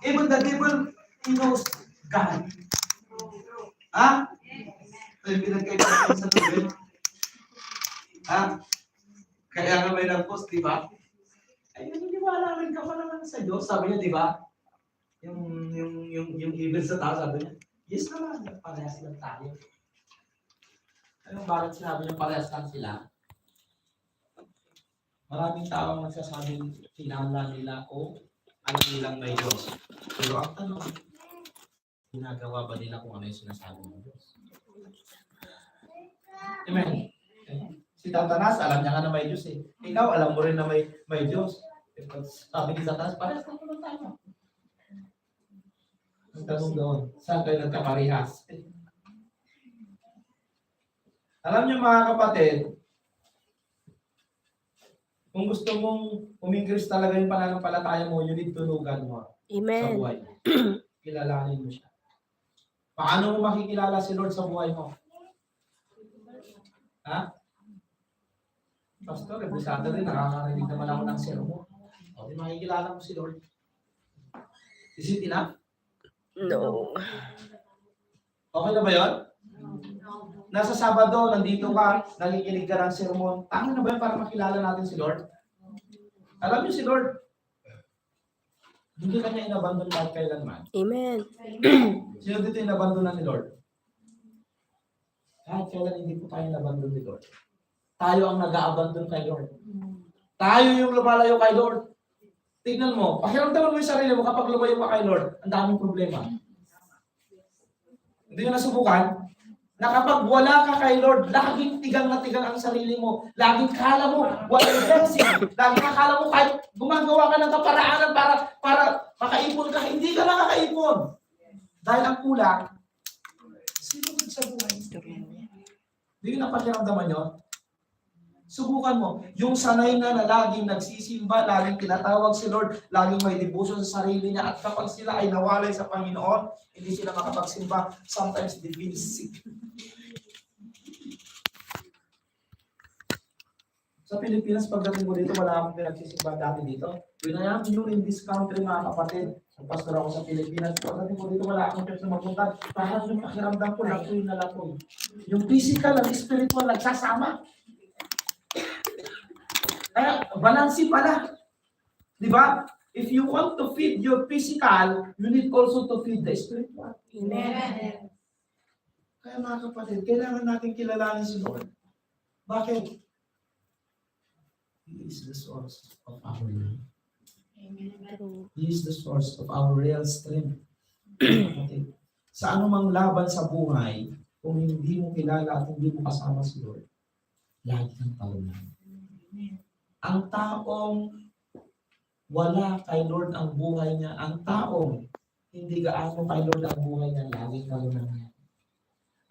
Even the devil, he knows God. Ha? Ito yung pinagkaiba sa tubig. Ha? Kaya nga may nag-post, di ba? Ay, naniniwala rin ka pa naman sa Diyos. Sabi niya, di ba? Yung evil sa tao, sabi niya, yes naman, parehas lang tayo. Ano bakit sinabi niya parehas lang sila? Maraming tao ang nagsasabing kinala nila o alam nilang may Diyos. Pero ang tanong, ginagawa ba nila kung ano yung sinasabi ng Diyos? Amen. Si Satanas, alam niya nga na may Diyos eh. Ikaw, alam mo rin na may Diyos. Sabi ni Satanas, parehas lang naman tayo. Ang tanong doon, saan kayo nagkaparehas? Alam niyo mga kapatid, kung gusto mong umingkris talaga yung pananampalataya mo, you need to know God more. Amen. Sa buhay mo. Kilalanin mo siya. Paano mo makikilala si Lord sa buhay mo? Ha? Pastor, busada rin, nakakarinig naman ako ng sermon. O, makikilala mo si Lord. Is it enough? No. Okay na ba yun? Nasa Sabado, nandito ka, nakikinig ka ng sermon. Tama na ba yun para makilala natin si Lord? Alam niyo si Lord, hindi ka niya inabandon kahit kailanman. Amen. Sino dito inabandonan ni Lord? Kahit kailan hindi po tayo inabandon ni Lord. Tayo ang nag-aabandon kay Lord. Tayo yung lumalayo kay Lord. Tignan mo, pakiramdaman mo yung sarili mo kapag lumayo ka kay Lord, ang daming problema. Hindi nyo nasubukan? Na kapag wala ka kay Lord, laging tigang na tigang ang sarili mo. Laging kala mo, walang blessing. Laging akala mo kahit gumagawa ka ng kaparaanan para makaipon ka, hindi ka nakakaipon. Dahil ang kulang, sino sa buhay? Hindi nyo napakiramdaman yun? Subukan mo. Yung sanay na laging nagsisimba, laging tinatawag si Lord, laging may devotion sa sarili niya, at kapag sila ay nawalay sa Panginoon, hindi sila makapagsimba. Sometimes they feel sick. Sa Pilipinas, pagdating mo dito, wala akong pinagsisimba dati dito. When I am new in this country, mga kapatid, pastor ako sa Pilipinas, pagdating mo dito, wala akong church na magpunta. Parang yung pakiramdam ko, lakoy na lakoy. Yung physical at spiritual, nagsasama. Kaya, balansi pala. Di ba? If you want to feed your physical, you need also to feed the spiritual. Amen. Kaya mga kapatid, kailangan natin kilalanin si Lord. Bakit? He is the source of our life. He is the source of our real strength. Kapatid, sa anumang laban sa buhay, kung hindi mo kilala at hindi mo kasama si Lord, lagi kang talunan. Ang taong wala kay Lord ang buhay niya, ang taong hindi gaano kay Lord ang buhay niya, laging talunan niya.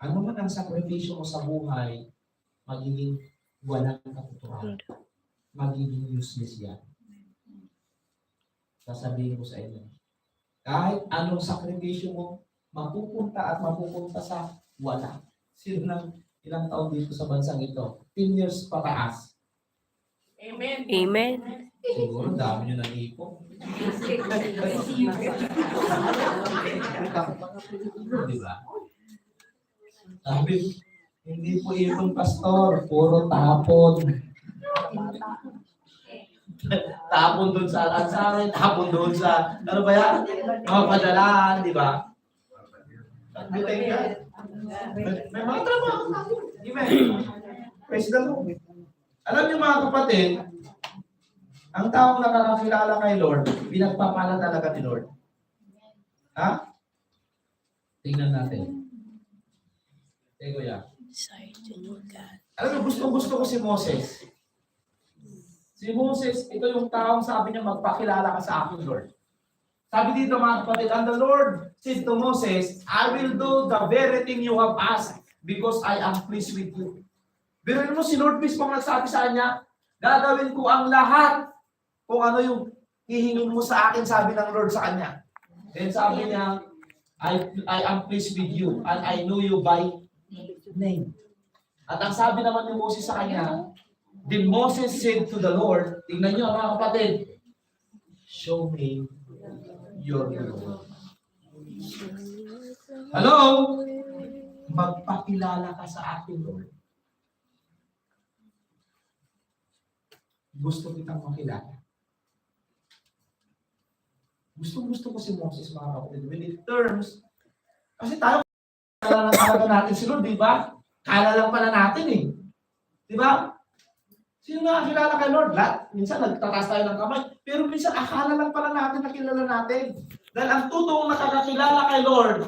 Ano man ang sakripisyo mo sa buhay, magiging walang katuturan. Magiging useless yan. Sasabihin ko sa inyo, kahit anong sakripisyo mo, mapupunta at mapupunta sa wala. Sino ng ilang taon dito sa bansang ito? 10 years pataas. Amen. Amen. Siguro dami nyo nag-ipon. Diba? Sabi, hindi po ipon pastor, puro tapon. Tapon doon sa lansarin, tapon doon sa, ano ba yan? Mga padalaan, di ba? May mga trabaho. Amen. Praise the Lord. Alam niyo mga kapatid, ang taong nakakakilala kay Lord, pinagpapala talaga ni Lord. Ha? Tingnan natin. Teko ya. Alam mo, gusto ko si Moses. Si Moses, ito yung taong sabi niya, magpakilala ka sa akin, Lord. Sabi dito mga kapatid, and the Lord said to Moses, I will do the very thing you have asked because I am pleased with you. Biruin mo, si Lord mismo ang nagsabi sa kanya, gagawin ko ang lahat kung ano yung hihingin mo sa akin, sabi ng Lord sa kanya. Then sabi niya, I am pleased with you and I know you by name. At ang sabi naman ni Moses sa kanya, then Moses said to the Lord, tingnan niyo mga kapatid, show me your glory. Hello? Magpakilala ka sa akin, Lord. Gusto kitang makilala. Gusto ko si Moses, mga kapatid. When it terms, kasi tayo, kala lang talaga natin si Lord, di ba? Kala lang pala natin eh. Di ba? Sino nakakilala kay Lord? Lahat. Minsan nagtataas tayo ng kamay. Pero minsan akala lang pala natin na kilala natin. Dahil ang totoong nakakakilala kay Lord,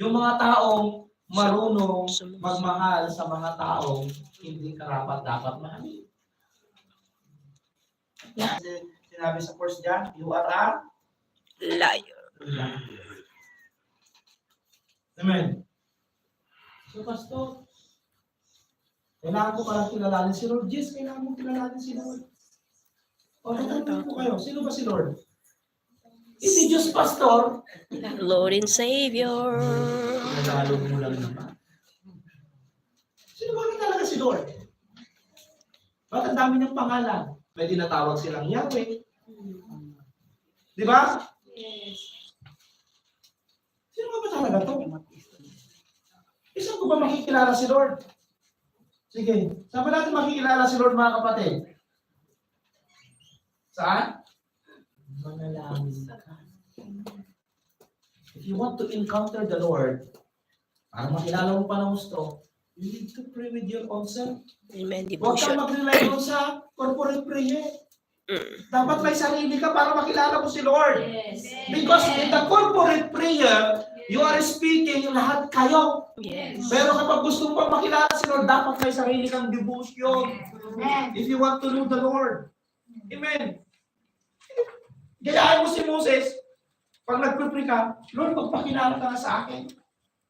yung mga taong marunong magmahal sa mga taong hindi karapat dapat mahalin. Sinabi sa 1 John, you are a Liar. liar. Amen. So, Pastor, kailangan ko palang kilalanin si Lord. Yes, kailangan mo kilalanin si Lord. O, natanong ko kayo, sino ba si Lord? Hindi Diyos, Pastor. Lord and Savior. Nagalog mo lang naman. Sino ba talaga si Lord? Ba't ang dami niyang pangalan? May tinatawag silang Yahweh. Di ba? Sino ba talaga to? Isang ko ba makikilala si Lord? Sige, saan ba natin makikilala si Lord, mga kapatid? Saan? Manalangin ka. If you want to encounter the Lord, para makilala mo pa ng gusto, you need to pray with your own self. Amen. Huwag kang Devotion. mag-rely doon sa corporate prayer. Dapat may sarili ka para makilala mo si Lord. Because in the corporate prayer, you are speaking lahat kayo. Yes. Pero kapag gusto mo pa makilala si Lord, dapat may sarili kang devotion. If you want to know the Lord. Amen. Gayaan mo si Moses, pag nagpipre ka, Lord, magpakilala ka na sa akin.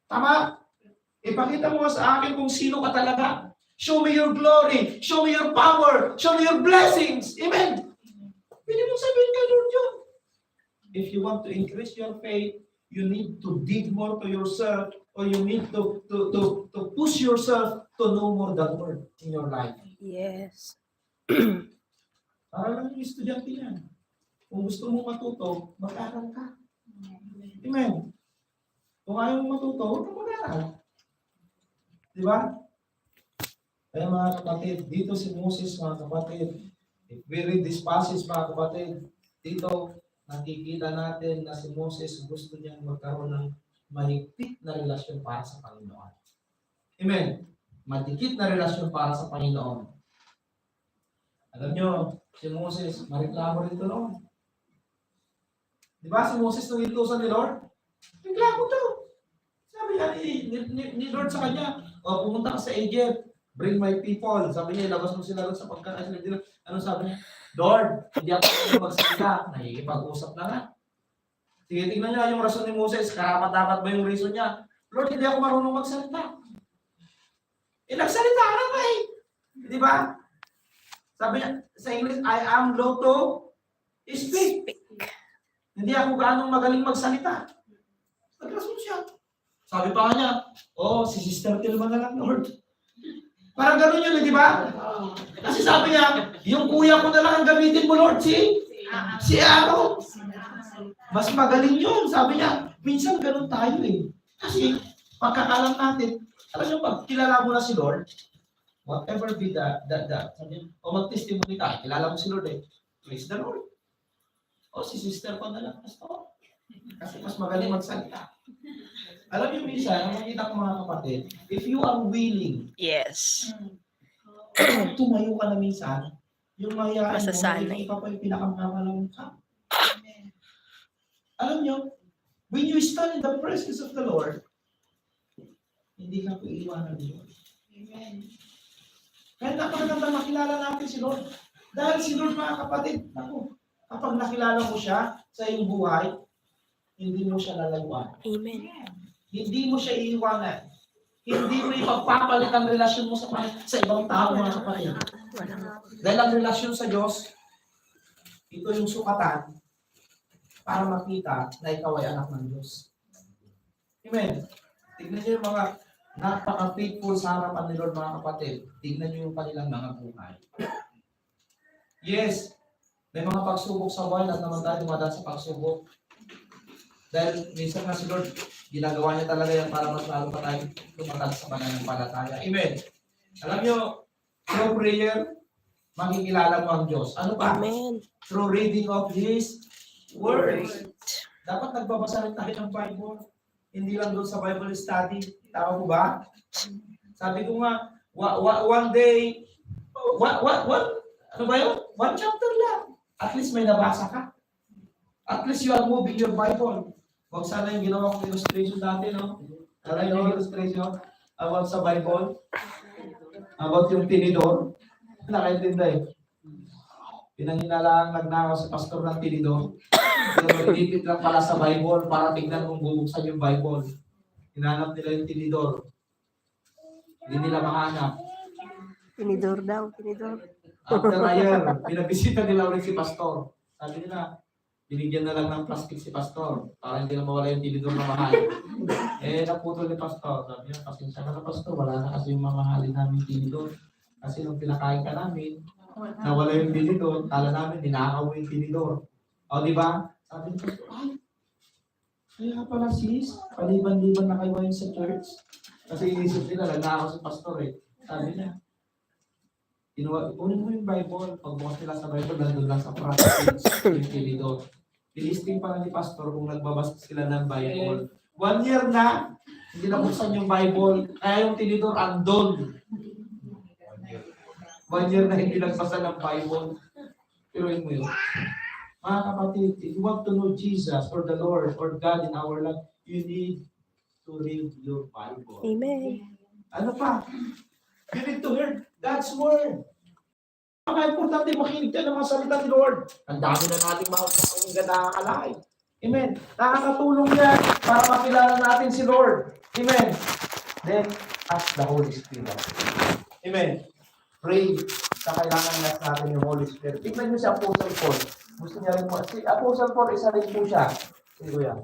Tama? Ipakita mo sa akin kung sino ka talaga. Show me your glory. Show me your power. Show me your blessings. Amen. Pwede mong sabihin kay Lord yun. If you want to increase your faith, you need to dig more to yourself, or you need to push yourself to know more the Lord in your life. Yes. Para lang yung estudyante yan. Kung gusto mo matuto, mag-aral ka. Amen. Kung ayaw mo matuto, huwag ka mag-aral. Di ba? Kaya mga kapatid, dito si Moses, mga kapatid, if we read this passage, mga kapatid, dito nakikita natin na si Moses gusto niyang magkaroon ng mahigpit na relasyon para sa Panginoon. Amen. Madikit na relasyon para sa Panginoon. Alam nyo, si Moses, mareklamo rin ito noon. Di ba si Moses nung inutusan ni Lord? Reklamo to. Sabi niya ni Lord sa kanya, pumunta ka sa Egypt, bring my people. Sabi niya, ilabas mo sila sa pagkakas. Ano sabi niya? Lord, hindi ako magsalita. Nakikipag-usap na nga. Sige, tingnan niyo yung rason ni Moses. Karapat-dapat ba yung reason niya? Lord, hindi ako marunong magsalita. Nagsalita ka ba eh. Di ba? Sabi niya, sa English, I am low to speak. Hindi ako gaano magaling magsalita. Nagrason siya. Sabi pa nga niya, si Sister Tilma na lang, Lord. Parang gano'n yun, di ba? Kasi sabi niya, yung kuya ko na lang ang gamitin mo, Lord, si Aaron. Mas magaling yun, sabi niya. Minsan gano'n tayo eh. Kasi pagkakalam natin, alam niyo, pag kilala mo na si Lord, whatever be that, sabi niya, mag-testimony ka, kilala mo si Lord eh. Praise the Lord. Si sister ko na lang, Pastor. Kasi mas magaling magsalita. Alam niyo, minsan, nakikita ko mga kapatid, if you are willing, Yes. tumayo ka na minsan, yung mayayain mo, Masasanay. hindi ka pa yung pinakamakalang ka. Alam niyo, when you stand in the presence of the Lord, hindi ka po iiwanan ni Lord. Amen. Kaya napakaganda makilala natin si Lord. Dahil si Lord, mga kapatid, kapag nakilala mo siya sa iyong buhay, hindi mo siya lalayuan. Amen. Hindi mo siya iiwanan. Hindi mo ipagpapalit ang relasyon mo sa ibang tao, mga kapatid. Dahil ang relasyon sa Diyos, ito yung sukatan para makita na ikaw ay anak ng Diyos. Amen. Tignan niyo yung mga napaka-faithful sa harapan ni Lord, mga kapatid. Tignan niyo yung kanilang mga buhay. Yes, may mga pagsubok sa buhay at naman tayo dumadaan sa pagsubok. Dahil minsan nga si Lord, ginagawa niya talaga yan para mas lalo pa tayo tumatag sa pananampalataya. Amen. Alam niyo, through prayer, makikilala mo ang Diyos. Ano pa? Amen. Through reading of His Word. Dapat nagbabasa rin tayo ng Bible. Hindi lang doon sa Bible study. Tama mo ba? Sabi ko nga, one day, ano ba yun? One chapter lang. At least may nabasa ka. At least you are moving your Bible. Huwag sana yung ginawa kong illustration dati, no? Alam yung illustration about sa Bible? About yung tinidor? Nakaintinda eh. Pinanghinalaang nagnakaw sa pastor ng tinidor. Pero inipit lang pala sa Bible para tignan kung bubuksan yung Bible. Hinanap nila yung tinidor. Hindi nila mahanap. Tinidor daw, tinidor. After a year, pinabisita nila ulit si pastor. Sabi nila, binigyan na lang ng plastic si pastor para hindi na mawala yung tinidor na mahal. Naputol ni pastor. Sabi niya, pasensya ka na pastor, wala na kasi yung mamahalin namin tinidor. Kasi nung pinakain ka namin, nawala yung tinidor, kala namin, dinakaw mo yung tinidor. O, di ba? Sabi niya, ay, kaya pala sis, paliban-liban na kayo ngayon sa church. Kasi inisip nila, nagnakaw si pastor eh. Sabi niya, kunin mo yung Bible. Pagbukas nila sa Bible, nandun lang sa practice yung tinidor. Pilisting pa ni pastor kung nagbabasa sila ng Bible. 1 year na, hindi nabuksan yung Bible, kaya yung tinidor andon. 1 year na hindi nagbasa ng Bible. Pero yun mo yun. Mga kapatid, if you want to know Jesus or the Lord or God in our life, you need to read your Bible. Amen. Ano pa? You need to hear God's Word. Napaka-importante makinig tayo ng mga salita ni Lord. Ang dami na nating mga pakinggan na nakakalain. Amen. Nakakatulong yan para makilala natin si Lord. Amen. Then, ask the Holy Spirit. Amen. Pray sa kailangan natin yung Holy Spirit. Tignan niyo si Apostle Paul. Gusto niya rin mo. Si Apostle Paul, isa rin po siya. Sige ko yan.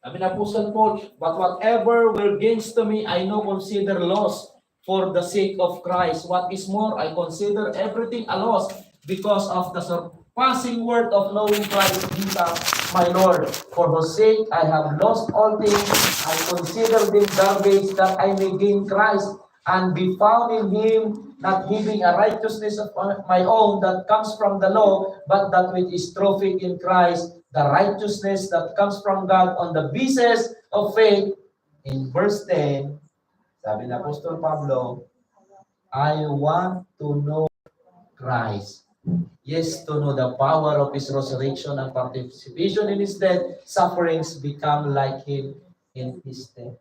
Sabi na Apostle Paul, but whatever were gains to me, I now consider loss for the sake of Christ. What is more, I consider everything a loss because of the surpassing worth of knowing Christ Jesus, my Lord. For whose sake I have lost all things. I consider them garbage that I may gain Christ and be found in Him, not having a righteousness of my own that comes from the law, but that which is through faith in Christ, the righteousness that comes from God on the basis of faith. In verse 10, sabi na Apostol Pablo, I want to know Christ. Yes, to know the power of His resurrection and participation in His death, sufferings, become like Him in His death.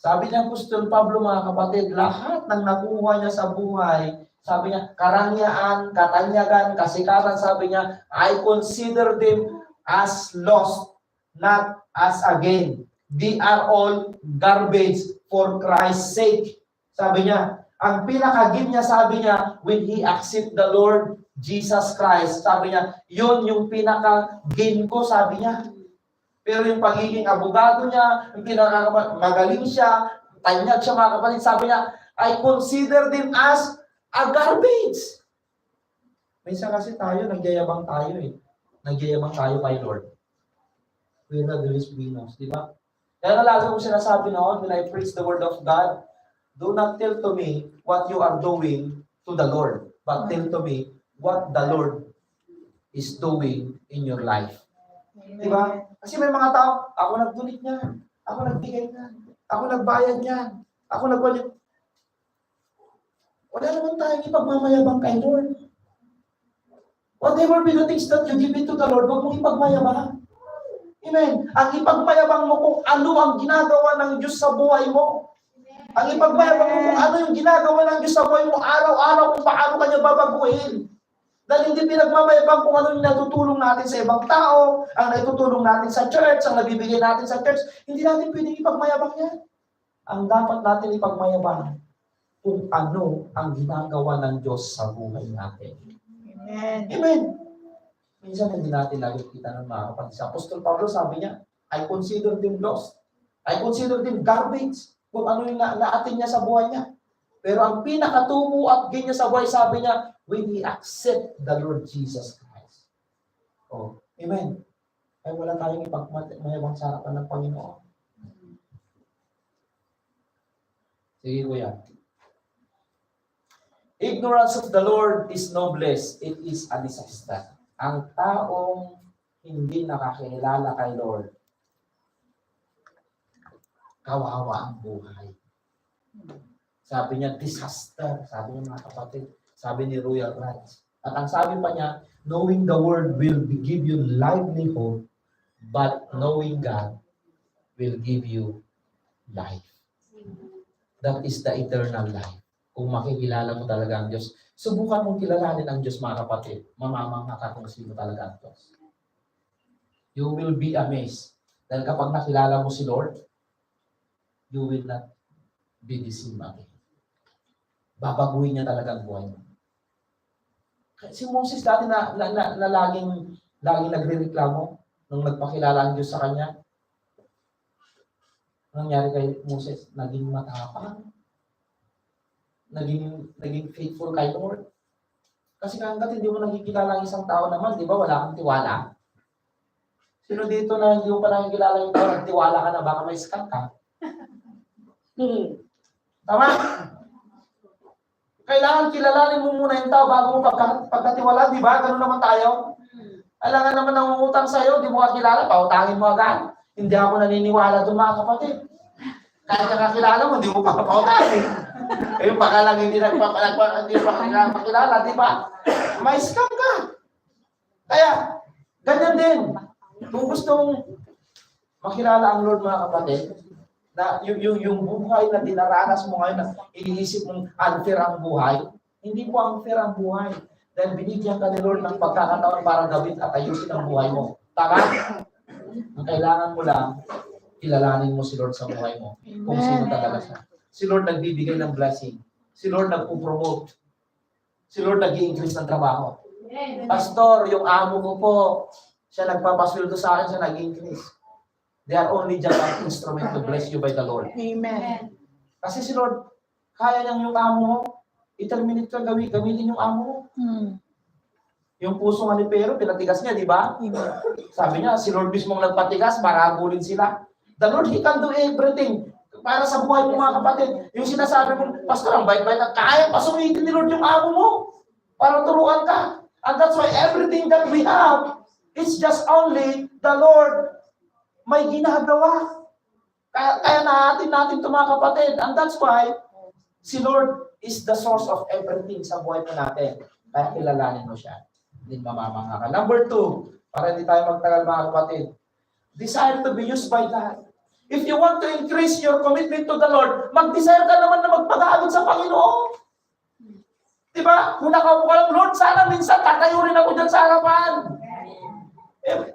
Sabi ni Apostol Pablo, mga kapatid, lahat ng nakuha niya sa buhay, sabi niya, karangyaan, katanyagan, kasikatan, sabi niya, I consider them as lost, not as a gain. They are all garbage for Christ's sake. Sabi niya, ang pinakagin niya, sabi niya, when he accept the Lord Jesus Christ, sabi niya, yun yung pinakagin ko, sabi niya. Pero yung pagiging abogado niya, yung magaling siya, tanyag siya, mga kapatid, sabi niya, I consider them as a garbage. Minsan kasi tayo, nagyayabang tayo eh. Nagyayabang tayo kay Lord. We are the least winners, di ba? Kaya na lagi ko sinasabi noon, when I preach the word of God, do not tell to me what you are doing to the Lord, but tell to me what the Lord is doing in your life. Di ba? Kasi may mga tao, ako nag-donate niyan, ako nagbigay niyan, ako nagbayad niyan, ako nagbayad. Wala naman tayong ipagmamayabang kay Lord. Whatever be the things that you give it to the Lord, huwag mong ipagmayabang. Amen. Ang ipagmayabang mo kung ano ang ginagawa ng Diyos sa buhay mo. Ang ipagmayabang mo kung ano yung ginagawa ng Diyos sa buhay mo, araw-araw kung paano kanya babaguhin. Dahil hindi pinagmamayabang kung ano yung natutulong natin sa ibang tao, ang natutulong natin sa church, ang nabibigay natin sa church, hindi natin pwedeng ipagmayabang yan. Ang dapat natin ipagmayabang kung ano ang ginagawa ng Diyos sa buhay natin. Amen. Amen. Minsan hindi natin lagi kita ng mga kapatid. Sa Apostol Pablo sabi niya, I consider them lost. I consider them garbage. Kung ano yung naatin niya sa buhay niya. Pero ang pinakatungo at gain niya sa buhay, sabi niya, when he accept the Lord Jesus Christ. Oh, amen. ay wala tayong ipagmayabang sa harapan ng Panginoon. Sige, kuya. Ignorance of the Lord is no bliss. It is a disaster. Ang taong hindi nakakilala kay Lord, kawawa ang buhay. Sabi niya, disaster. Sabi niya mga kapatid. Sabi ni Royal Rights. At ang sabi pa niya, knowing the Word will give you livelihood, but knowing God will give you life. That is the eternal life. Kung makikilala mo talaga ang Diyos, subukan mong kilalanin ang Diyos mga kapatid. Mamamangha ka kung sino talaga ang Diyos. You will be amazed. Dahil kapag nakilala mo si Lord, you will not be deceived again. Babaguhin niya talaga ang buhay mo. Si Moses dati na laging nagre-reklamo nung nagpakilala ang Diyos sa kanya. Anong nangyari kay Moses? Naging matapang. Naging faithful kay Lord. Kasi hanggat hindi mo nakikilala ang isang tao naman, di ba, wala kang tiwala. Sino dito na hindi mo pa nakikilala yung tao, nagtiwala ka na, baka may scam ka? Tama? Kailangan kilalanin mo muna yung tao bago mo pagkatiwala, di ba? Ganun naman tayo. Kailangan naman nangungutang sa'yo, di mo kakilala, pautangin mo agad. Hindi ako naniniwala doon mga kapatid. Kahit kakakilala mo, hindi mo pa pautangin. Eh, baka lang hindi pakilala, di ba? May scam ka. Kaya, ganyan din. Kung gusto mong makilala ang Lord mga kapatid, na yung buhay na dinaranas mo ngayon, na iniisip mong unfair ang buhay, hindi po unfair ang buhay. Dahil binigyan ka ni Lord ng pagkakataon para gawin at ayusin ang buhay mo. Tama? Ang kailangan mo lang, kilalanin mo si Lord sa buhay mo. Kung sino talaga siya. Si Lord nagbibigay ng blessing. Si Lord nagpo-promote. Si Lord nag-i-increase ng trabaho. Pastor, yung amo ko po, siya nagpapasweldo sa akin, siya nag-increase. They are only just an instrument to bless you by the Lord. Amen. Kasi si Lord, kaya niyang yung amo mo, i-terminate ka, gamitin yung amo mo. Yung puso nga ni Pero, pinatigas niya, di ba? Sabi niya, si Lord mismo nagpatigas para habulin sila. The Lord, He can do everything. Para sa buhay mo mga kapatid, yung sinasabi mo, Pastor, ang bait-bait na kaya pasumitin ni Lord yung amo mo para turuan ka. And that's why everything that we have, it's just only the Lord may ginagawa. Kaya natin ito mga kapatid. And that's why si Lord is the source of everything sa buhay mo natin. Kaya kilalanin mo siya. Hindi mamamangha ka. Number 2, para hindi tayo magtagal mga kapatid, desire to be used by God. If you want to increase your commitment to the Lord, mag-desire ka naman na magpag-aagot sa Panginoon. Diba? Kung nakaupo ka lang, Lord, sana minsan tatayo rin ako dyan sa harapan.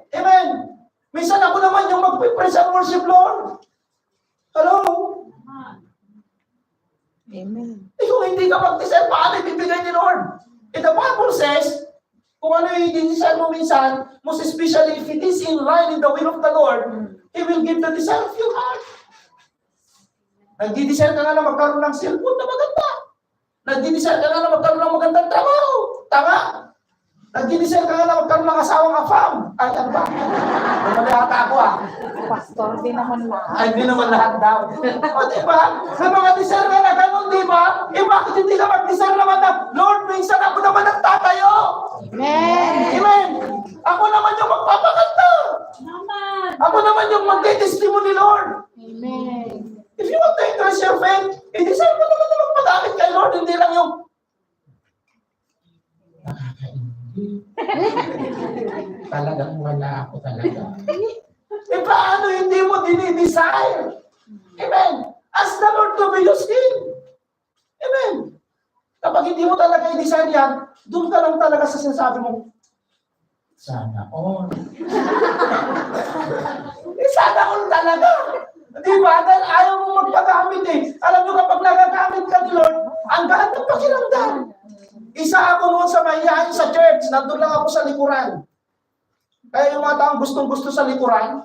Amen. Minsan ako naman yung mag-praise and worship, Lord. Hello? Amen. Kung hindi ka mag-desire, paano ibibigay ni Lord? The Bible says, kung ano yung i-desire mo minsan, most especially if it is in line in the will of the Lord, He will give the desire of your heart. Nagdi-desire ka nga na magkaroon ng cellphone na maganda. Nagdi-desire ka nga na magkaroon ng magandang trabaho. Tama? Nagdi-desire ka nga na magkaroon ng asawang afam. Ay, ano ba? Namali ata ako Pastor, di naman lahat. Ay, di naman lahat daw. O, diba? Sa mga desire ka na ganun, diba? Bakit hindi ka mag-desire naman na, Lord, minsan ako naman nagtatayo. Amen. Amen. Ako naman yung magpapakanta. Ako naman yung magte-testimony, Lord. Amen. If you want to increase your faith, i-desire mo naman na magpadakit kay Lord, hindi lang yung nakakaindi. Talagang wala ako talaga. Paano hindi mo dinidesire? Amen. Ask the Lord to be used Him. Amen. Kapag hindi mo talaga i-desire yan, doon ka lang talaga sa sinasabi mo, sana all. Sana all talaga. Di ba? Dahil ayaw mo magpagamit eh. Alam nyo kapag nagagamit ka ni Lord, ang gaan ng pakiramdam. Isa ako noon sa mahihayin sa church, nandun lang ako sa likuran. Kaya yung mga taong gustong-gusto sa likuran,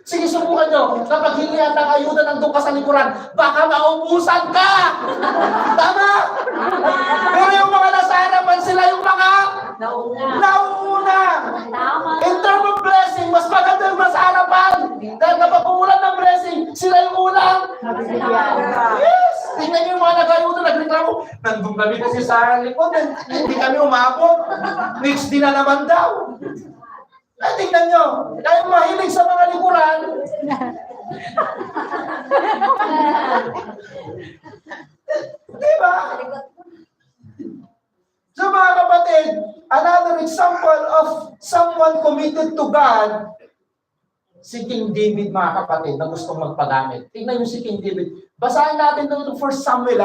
Sige, subukan nyo. Kapag hingihan ng ayuda nandun ka sa likuran, baka maubusan ka! Tama? Pero yung mga nasa harapan, sila yung mga nauuna. In terms of blessing, mas maganda yung nasa harapan. Dahil kapag umulan ng blessing, sila yung ulang. Yes! Tingnan nyo yung mga nag-ayuda, nagreklamo. Nandun kami kasi sa likod. Hindi kami umabot. Next din na naman daw. Tingnan nyo, dahil mahilig sa mga likuran. Diba? So mga kapatid, another example of someone committed to God, si King David, mga kapatid, na gustong magpagamit. Tingnan nyo si King David. Basahin natin ito 1 Samuel,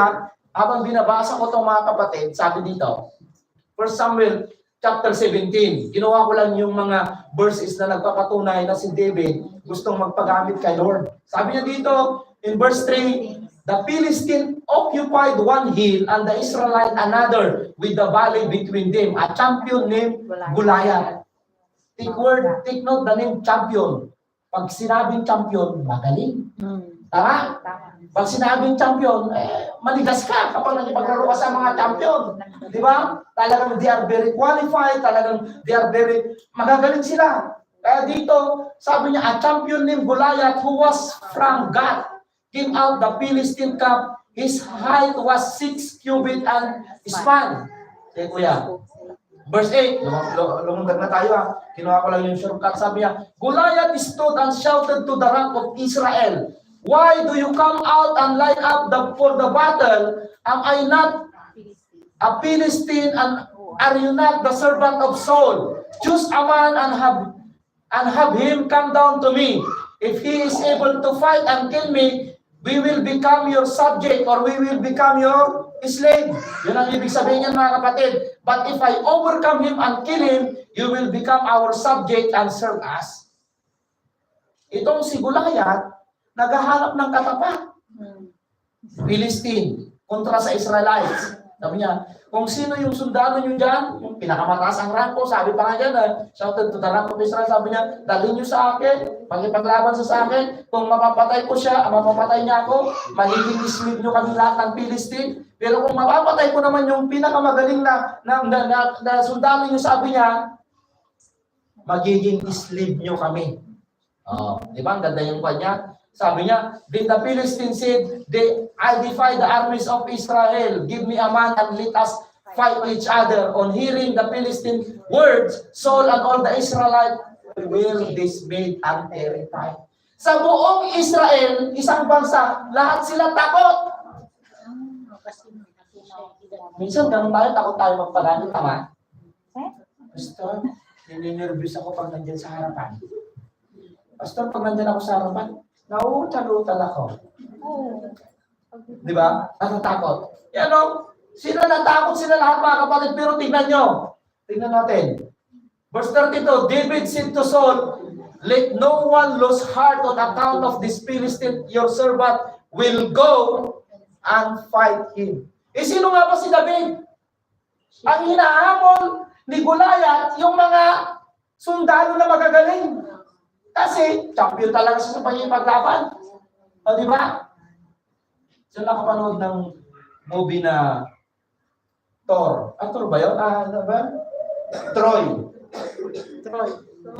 habang binabasa ko itong mga kapatid, sabi dito, 1 Samuel chapter 17. Ginawa ko lang yung mga verses na nagpapatunay na si David gustong magpagamit kay Lord. Sabi niya dito, in verse 3, the Philistine occupied one hill and the Israelite another with the valley between them, a champion named Goliath. Take note the name champion. Pag sinabing champion, magaling. Tama? Pag sinabing champion, maligas ka kapag nakipaglaro ka sa mga champion. Di ba? Talagang they are very qualified, talagang they are very magagaling sila. Kaya dito, sabi niya, a champion named Goliath who was from Gath came out the Philistine camp. His height was 6 cubits and span. Sige kuya. Verse 8, lumundag na tayo Kinuha ko lang yung shortcut. Sabi niya, Goliath stood and shouted to the rank of Israel, why do you come out and line up for the battle? Am I not a Philistine and are you not the servant of Saul? Choose a man and have him come down to me. If he is able to fight and kill me, we will become your subject or we will become your slave. Yun ang ibig sabihin niyan, mga kapatid. But if I overcome him and kill him, you will become our subject and serve us. Itong si Goliath, naghahanap ng katapat. Philistine, kontra sa Israelites. Sabi niya, kung sino yung sundalo nyo dyan, yung pinakamataas ang rank ko, sabi pa nga dyan, shouted to the rank of Israel, sabi niya, dalhin nyo sa akin, pagipaglaban sa akin, kung mapapatay ko siya, mapapatay niya ako, magiging slave nyo kami lahat ng Philistine. Pero kung mapapatay ko naman yung pinakamagaling na sundalo nyo, sabi niya, magiging slave nyo kami. Di ba? Ang ganda yung kanya. Sabi niya, then the Philistines said, I defy the armies of Israel. Give me a man and let us fight each other. On hearing the Philistine words, Saul and all the Israelites were dismayed and terrified. Sa buong Israel, isang bansa, lahat sila takot. Minsan, ganun takot tayo magpagamit, tama? Pastor, nininervous ako pag nandyan sa harapan. Pastor, pag nandyan ako sa harapan, nauutal-utal ako. Di ba? Natatakot. Yan o. Sila natakot sila lahat, mga kapatid. Pero tingnan nyo. Tingnan natin. Verse 32, David said to Saul, let no one lose heart on account of this Philistine. Your servant will go and fight him. Sino nga ba si David? Ang hinahamon ni Goliath, yung mga sundalo na magagaling. Kasi, champion talaga sa pagpaglaban. O, di ba? So, nakapanood ng movie na Thor. Thor ba yun? Ano ba? Troy.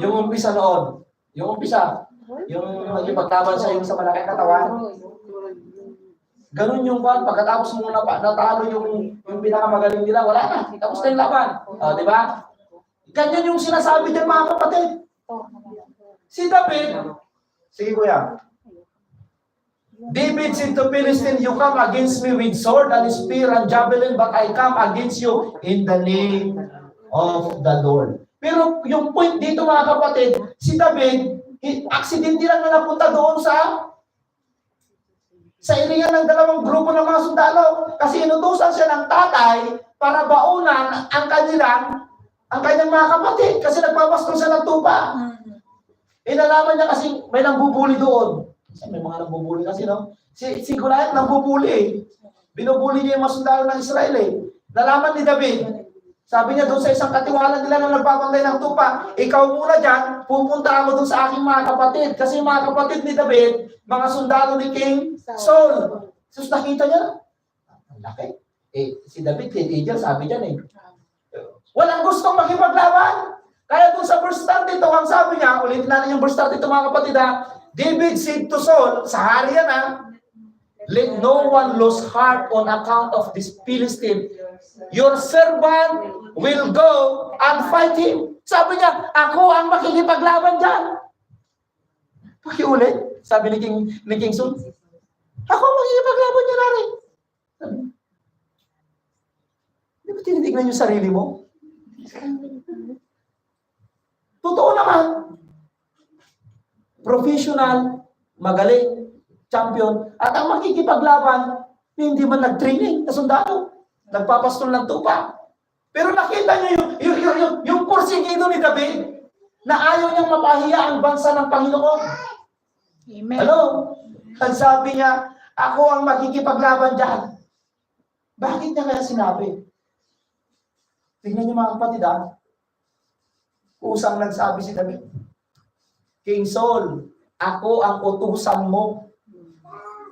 Yung umpisa noon. Yung umpisa. Yung nagipaglaban sa yung sa malaking katawan. Ganun yung kwan. Pagkatapos mo natalo yung pinakamagaling nila, wala na. Tapos na yung laban. O, di ba? Ganyan yung sinasabi dyan, mga kapatid. Si David, sige kuya. David said to Philistine, you come against me with sword and spear and javelin, but I come against you in the name of the Lord. Pero yung point dito, mga kapatid, si David, aksidente lang na napunta doon sa area ng dalawang grupo ng mga sundalo. Kasi inutusan siya ng tatay para baunan ang kanyang mga kapatid. Kasi nagpapastol siya ng tupa. Inalaman niya kasi may nambubuli doon. Kasi may mga nambubuli kasi, no? Si Goliath nambubuli eh. Binubuli niya yung mga sundalo ng Israel eh. Nalaman ni David. Sabi niya doon sa isang katiwala nila na nagbabantay ng tupa, ikaw muna dyan, pupunta ako doon sa aking mga kapatid. Kasi mga kapatid ni David, mga sundalo ni King Saul. Sus, nakita niya, ang laki. Si David, teenager, sabi niya walang gustong makipaglaban. Kaya doon sa verse 32, ang sabi niya, ulitin natin yung verse 32 mga kapatid ha, David said to Saul, sa hari yan ha, let no one lose heart on account of this Philistine. Your servant will go and fight him. Sabi niya, ako ang makikipaglaban dyan. Pakiulit, sabi ni King Saul, ako ang makikipaglaban dyan rin. Di ba tinitignan yung sarili mo? Totoo naman. Professional, magaling, champion, at ang makikipaglaban, hindi man nag-training na sundalo. Nagpapastol ng tupa. Pero nakita niyo yung porsigido ni David na ayaw niyang mapahiya ang bansa ng Panginoon. Amen. Hello? Ang sabi niya, ako ang makikipaglaban dyan. Bakit niya kaya sinabi? Tingnan niyo mga kapatid ha. Kusang nagsabi si David, King Saul, ako ang utusan mo.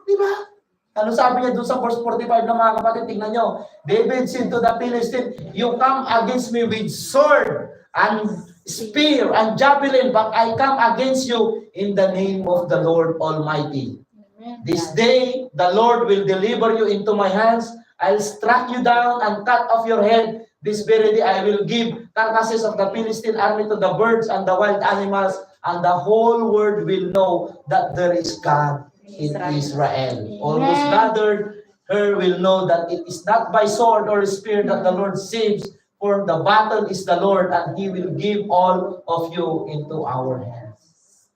Di ba? Ano sabi niya doon sa verse 45 ng mga kapatid? Tingnan nyo. David said to the Philistine, you come against me with sword and spear and javelin, but I come against you in the name of the Lord Almighty. Amen. This day, the Lord will deliver you into my hands. I'll strike you down and cut off your head. This very day, I will give carcasses of the Philistine army to the birds and the wild animals, and the whole world will know that there is God in Israel. All those gathered here will know that it is not by sword or spear that the Lord saves, for the battle is the Lord, and He will give all of you into our hands.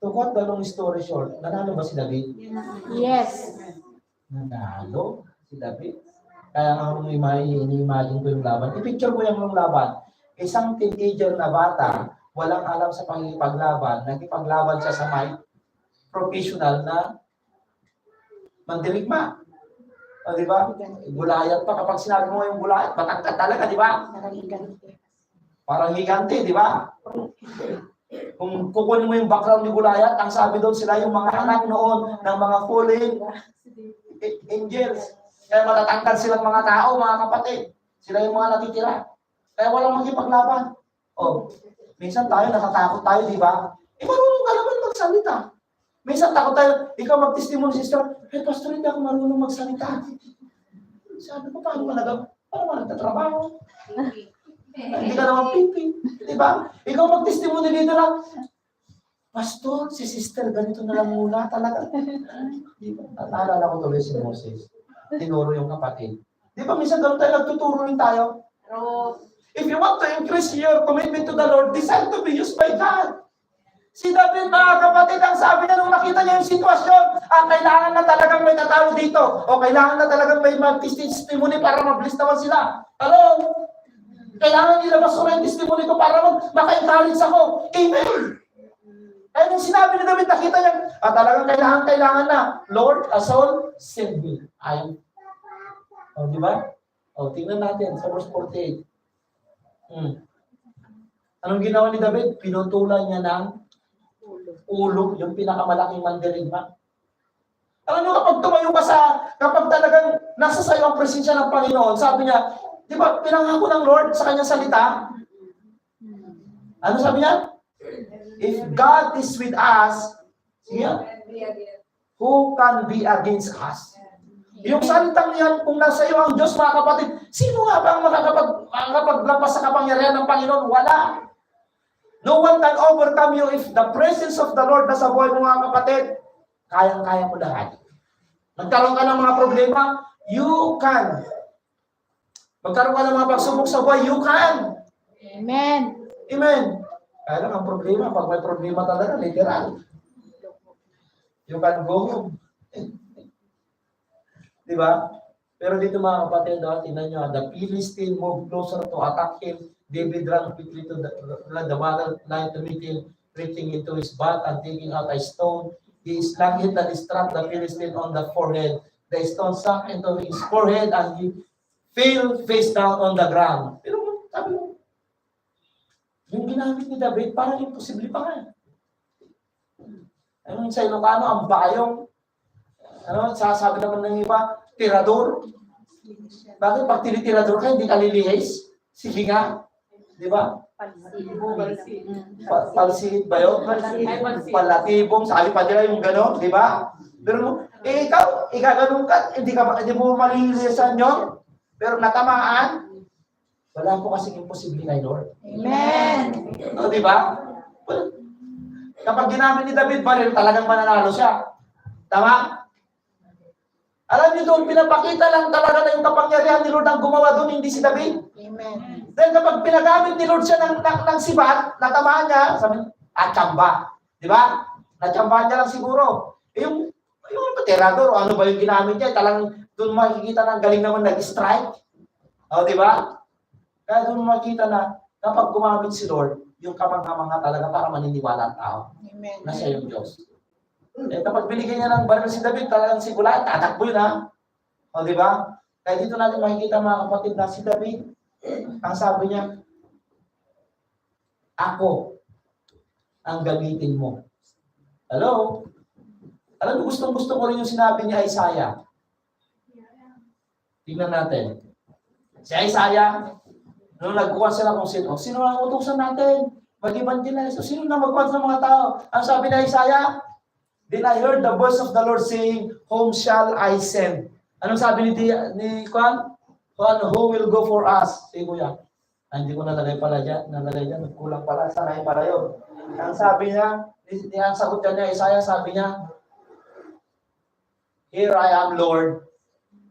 To cut the long story short, nanalo ba si David? Yes. Nanalo si David. Kaya nga kung ini-imagine ko yung laban, i-picture ko yung laban. Isang teenager na bata, walang alam sa pangipaglaban, nagipaglaban siya sa may professional na mandirigma. O, di ba? Gulayat pa. Kapag sinabi mo yung gulayat, matangkad talaga, di ba? Parang higante, di ba? Kung kukunin mo yung background ni Gulayat, ang sabi doon sila yung mga anak noon ng mga fallen angels. Kaya matatangkad silang mga tao, mga kapatid. Sila yung mga natitira. Kaya walang makipaglaban. O, minsan tayo, natatakot tayo, di ba? Marunong ka naman magsalita. Minsan takot tayo, ikaw mag-testimony, sister, pastor, hindi ako marunong magsalita. Sabi ko, paano ka nagtatrabaho? Hindi ka naman pipi. Di ba? Ikaw mag-testimony dito lang, pastor, si sister, ganito na lang muna talaga. Di ba? Naalala ko tuloy si Moses. Tinuro yung kapatid. Di ba, minsan ganun tayo, nagtuturo rin tayo. If you want to increase your commitment to the Lord, decide to be used by God. Si David, mga kapatid, ang sabi niya nung nakita niya yung sitwasyon, kailangan na talagang may tatalo dito, o kailangan na talagang may mag-testimony para mabilis naman sila. Hello? Kailangan ilabas ko na yung testimony ko para maka-encourage ako. Amen! Ay, nung sinabi ni David, nakita niya, talagang kailangan na, Lord, Saul, send me. Ay. O, di ba? O, tingnan natin sa verse 48. Anong ginawa ni David? Pinutulan niya ng ulo, yung pinakamalaking mandirigma. Alam nyo, kapag tumayo ka kapag talagang nasa sayo ang presensya ng Panginoon, sabi niya, di ba, pinangako ng Lord sa kanyang salita? Ano sabi niya? If God is with us, who can be against us? Yung salitang yan, kung nasa iyo ang Diyos, mga kapatid, sino nga ba ang makakapaglampas sa kapangyarihan ng Panginoon? Wala. No one can overcome you if the presence of the Lord nasa buhay mo, mga kapatid. Kayang-kaya mo lahat. Nagkaroon ka ng mga problema, you can. Magkaroon ka ng mga pagsubok sa buhay, you can. Amen. Amen. Kaya lang ang problema, pag may problema talaga, literal. You can go home. Di ba? Pero dito mga kapatid, tingnan nyo, the Philistine moved closer to attack him. David ran quickly to the battle line to meet him, reaching into his back and taking out a stone. He slung it and struck the Philistine on the forehead. The stone sank into his forehead and he fell face down on the ground. Pero sabi mo, yung ginamit ni David, parang imposible pa nga. Ano sa Ilocano, ang bayong, ano, sasabi naman ng iba, tirador. Bakit pag tinitirador ka, hindi ka lilihis? Sige nga. Di ba? Palsit ba yun? Palatibong, sabi pa nila yung gano'n, di ba? Pero, ikaw ganun ka, hindi mo malilisan yun. Pero natamaan, wala po kasing imposible kay Lord. Amen. No, di ba? Well, kapag ginamit ni David baril, talagang mananalo siya. Tama? Alam niyo doon, pinapakita lang talaga na yung kapangyarihan ni Lord ang gumawa doon, hindi si David. Amen. Then kapag pinagamit ni Lord siya ng sibat, natamaan niya, sabi, tsamba. Di ba? Natsambahan niya lang siguro. Yung tirador, ano ba yung ginamit niya? Talagang doon makikita na galing naman nag-strike. O, di ba? Kaya doon makikita na kapag gumamit si Lord, yung kamangha-mangha talaga para maniniwala ang tao Amen. na siya yung Diyos. Eh, kapag binigyan niya ng baril si David, talagang sigula, tatakbo yun ha. O, di ba? Kaya dito natin makikita mga kapatid na si David, ang sabi niya, ako ang gamitin mo. Hello? Alam mo, gustong-gusto ko rin yung sinabi ni Isaiah. Tingnan natin. Si Isaiah, nung nagkuha sila kung sino ang utusan natin? Mag-evangelize. So, sino na magkuha sa mga tao? Ang sabi ni Isaiah, then I heard the voice of the Lord saying, whom shall I send? Anong sabi ni Juan? Juan, who will go for us? Si Kuya. Hindi ko nalagay pala dyan. Kulang pala. Sanay pala yun. Ang sabi niya, ang sagot niya, Isaiah, sabi niya, here I am, Lord,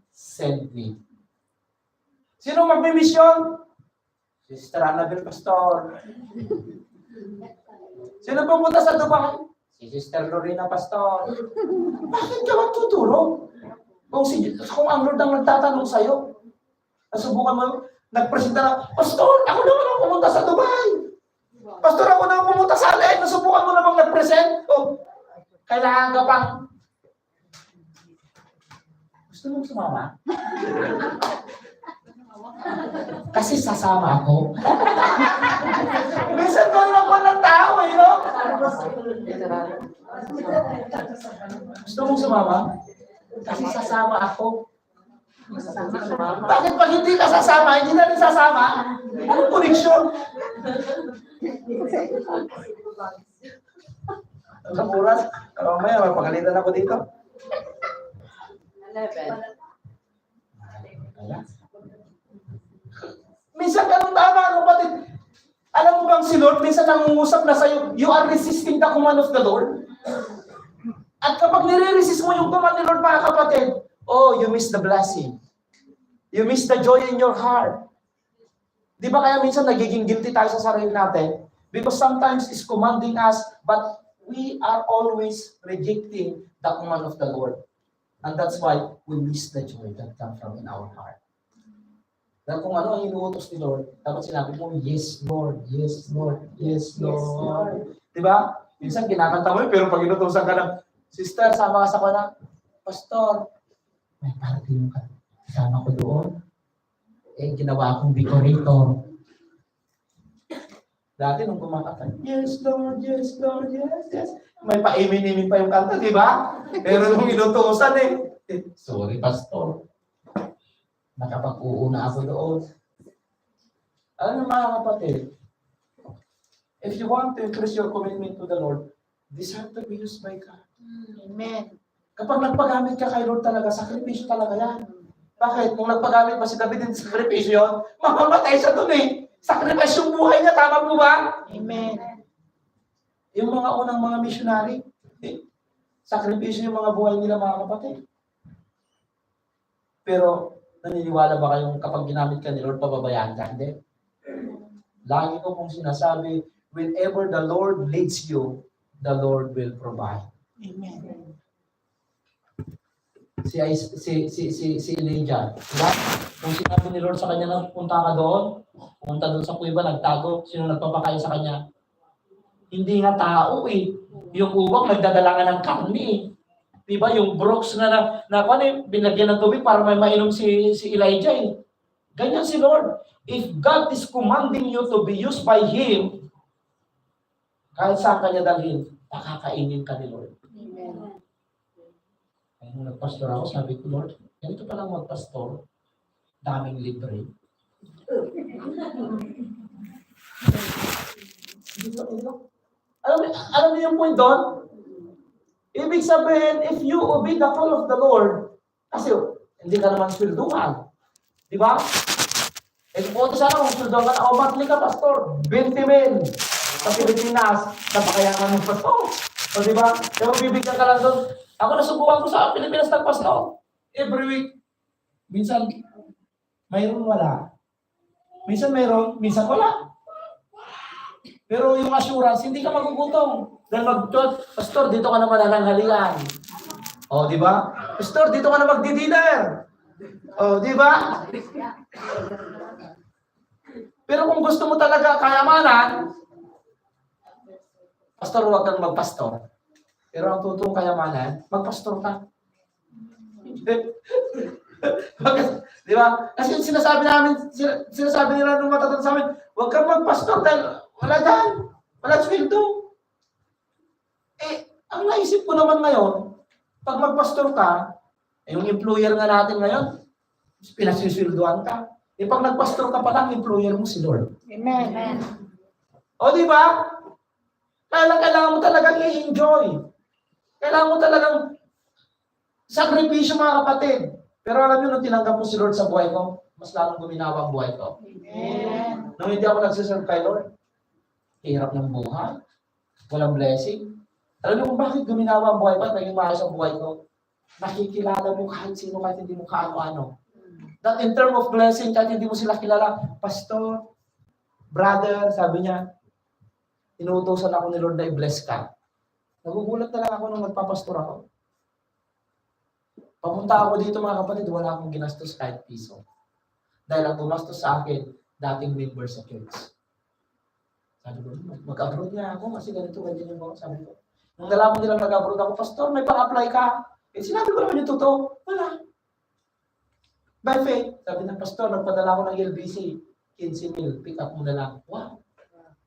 send me. Sino magmimisyon? Sister Annabel Pastor. Sino pumunta sa Dubai? Si Sister Lorena Pastor. Bakit ka magtuturo? Kung ang Lord ang nagtatanong sa'yo, nasubukan mo, nagpresenta na, Pastor, ako naman ang pumunta sa Dubai. Pastor, ako naman pumunta sa LA. Nasubukan mo na bang nag-present? Oh, kailangan ka pang. Gusto mo sumama? Kasi sasama ako. Minsan doon lang ko ng tao, no? Gusto mong sumama? Kasi sasama ako. Bakit pag hindi ka sasama, hindi na rin sasama? Anong koneksyon? Ang kapuras. Mamaya, mapagalitan ako dito. 11. Minsan ganun tama, kapatid. Alam mo bang si Lord, minsan nangungusap na sa'yo, you are resisting the command of the Lord. At kapag nire-resist mo yung command ni Lord, mga kapatid, oh, you miss the blessing. You miss the joy in your heart. Di ba kaya minsan nagiging guilty tayo sa sarili natin? Because sometimes it's commanding us, but we are always rejecting the command of the Lord. And that's why we miss the joy that comes from in our heart. Dahil kung ano ang inuutos ni Lord, dapat sinabi mo, yes, Lord, yes, Lord, yes, Lord. Di ba? Minsan kinakanta mo pero pag inutusan ka ng, sister, sama ka sa kana, Pastor, may parating ka. Sama ko doon. Eh, ginawa akong decorator. Dati nung kumakanta, yes, Lord, yes, Lord, yes, yes. May pa-imin-imin pa yung kanta, di ba? Pero nung inutusan sorry, Pastor. Nakapag-uuna ako doon. Alam mo mga kapatid, if you want to increase your commitment to the Lord, this have to be used by God. Amen. Kapag nagpagamit ka kay Lord talaga, sakripisyo talaga yan. Bakit? Kung nagpagamit pa si David din sa sakripisyo yun, mamamatay siya doon eh. Sakripisyo yung buhay niya, tama po ba? Amen. Yung mga unang mga missionary, sakripisyo yung mga buhay nila mga kapatid. Pero, naniniwala ba kayong kapag ginamit ka ni Lord, pababayaan ka? Hindi. Lagi ko pong sinasabi, whenever the Lord leads you, the Lord will provide. Amen. Si Elijah, diba? Kung sinabi ni Lord sa kanya na punta ka doon, pumunta doon sa kuiba, nagtago, sino nagpapakain sa kanya? Hindi nga tao eh. Yung uwak, nagdadala nga ng karne eh. Diba? Yung brooks na binagyan ng tubig para may mainom si Elijah eh. Ganyan si Lord. If God is commanding you to be used by Him, kahit saan kanya dalhin, pakakainin ka ni Lord. Amen. Ay, nung nagpastor ako, sabi ko, Lord, ganito pa lang magpastor, daming libre. Alam niyo yung point doon? Ibig sabihin, if you obey the call of the Lord, kasi hindi ka naman swelduhan. Di ba? Eh, kung sana kung swelduhan ka na, monthly ka, pastor, 20 men sa Pilipinas, napakayaman ng pastor. So, di ba? Pero bibigyan ka lang doon. Ako nasubukan ko sa Pilipinas ng pastor. Every week. Minsan, mayroon wala. Minsan mayroon, minsan wala. Pero yung assurance, hindi ka magugutom. Dahil pastor, dito ka na manananghalian. O, di ba? Pastor, dito ka na magdi-dinner. O, di ba? Pero kung gusto mo talaga kayamanan, pastor, huwag kang magpastor. Pero ang totoong kayamanan, magpastor ka. Di ba? Kasi sinasabi nila nung matatanda sa amin, huwag kang magpastor dahil wala dyan. Wala sweldo. Eh, ang naisip ko naman ngayon, pag magpastor ka, yung employer nga natin ngayon, pinasisweldoan ka. Eh, pag nagpastor ka pa lang, employer mo si Lord. Amen. O, di ba? Kailangan mo talagang i-enjoy. Kailangan mo talagang sakripisyo, mga kapatid. Pero alam nyo, nung tinanggap mo si Lord sa buhay ko, mas lalong guminawa ang buhay ko. Amen. Nung hindi ako nagsiserve kay Lord, hirap ng buhay, walang blessing. Alam niyo kung bakit guminawa ang buhay ko at naging maayos ang buhay ko? Nakikilala mo kahit sino, kahit hindi mo kaano-ano. That in term of blessing, kahit hindi mo sila kilala, pastor, brother, sabi niya, inuutosan ako ni Lord na i-bless ka. Nagugulat na lang ako nung magpapastor ako. Papunta ako dito, mga kapatid, wala akong ginastos kahit piso. Dahil ang gumastos sa akin, dating member sa church. Sabi ko, mag-abroad nga ako kasi ganito yung mga sabi ko. Nung nalaman nila mag-abroad ako, pastor, may pang-apply ka. Eh, sinabi ko naman yung totoo. Wala. By faith, sabi ng pastor, nagpadala ko ng LBC, 15,000, pick up mo na lang. Wow.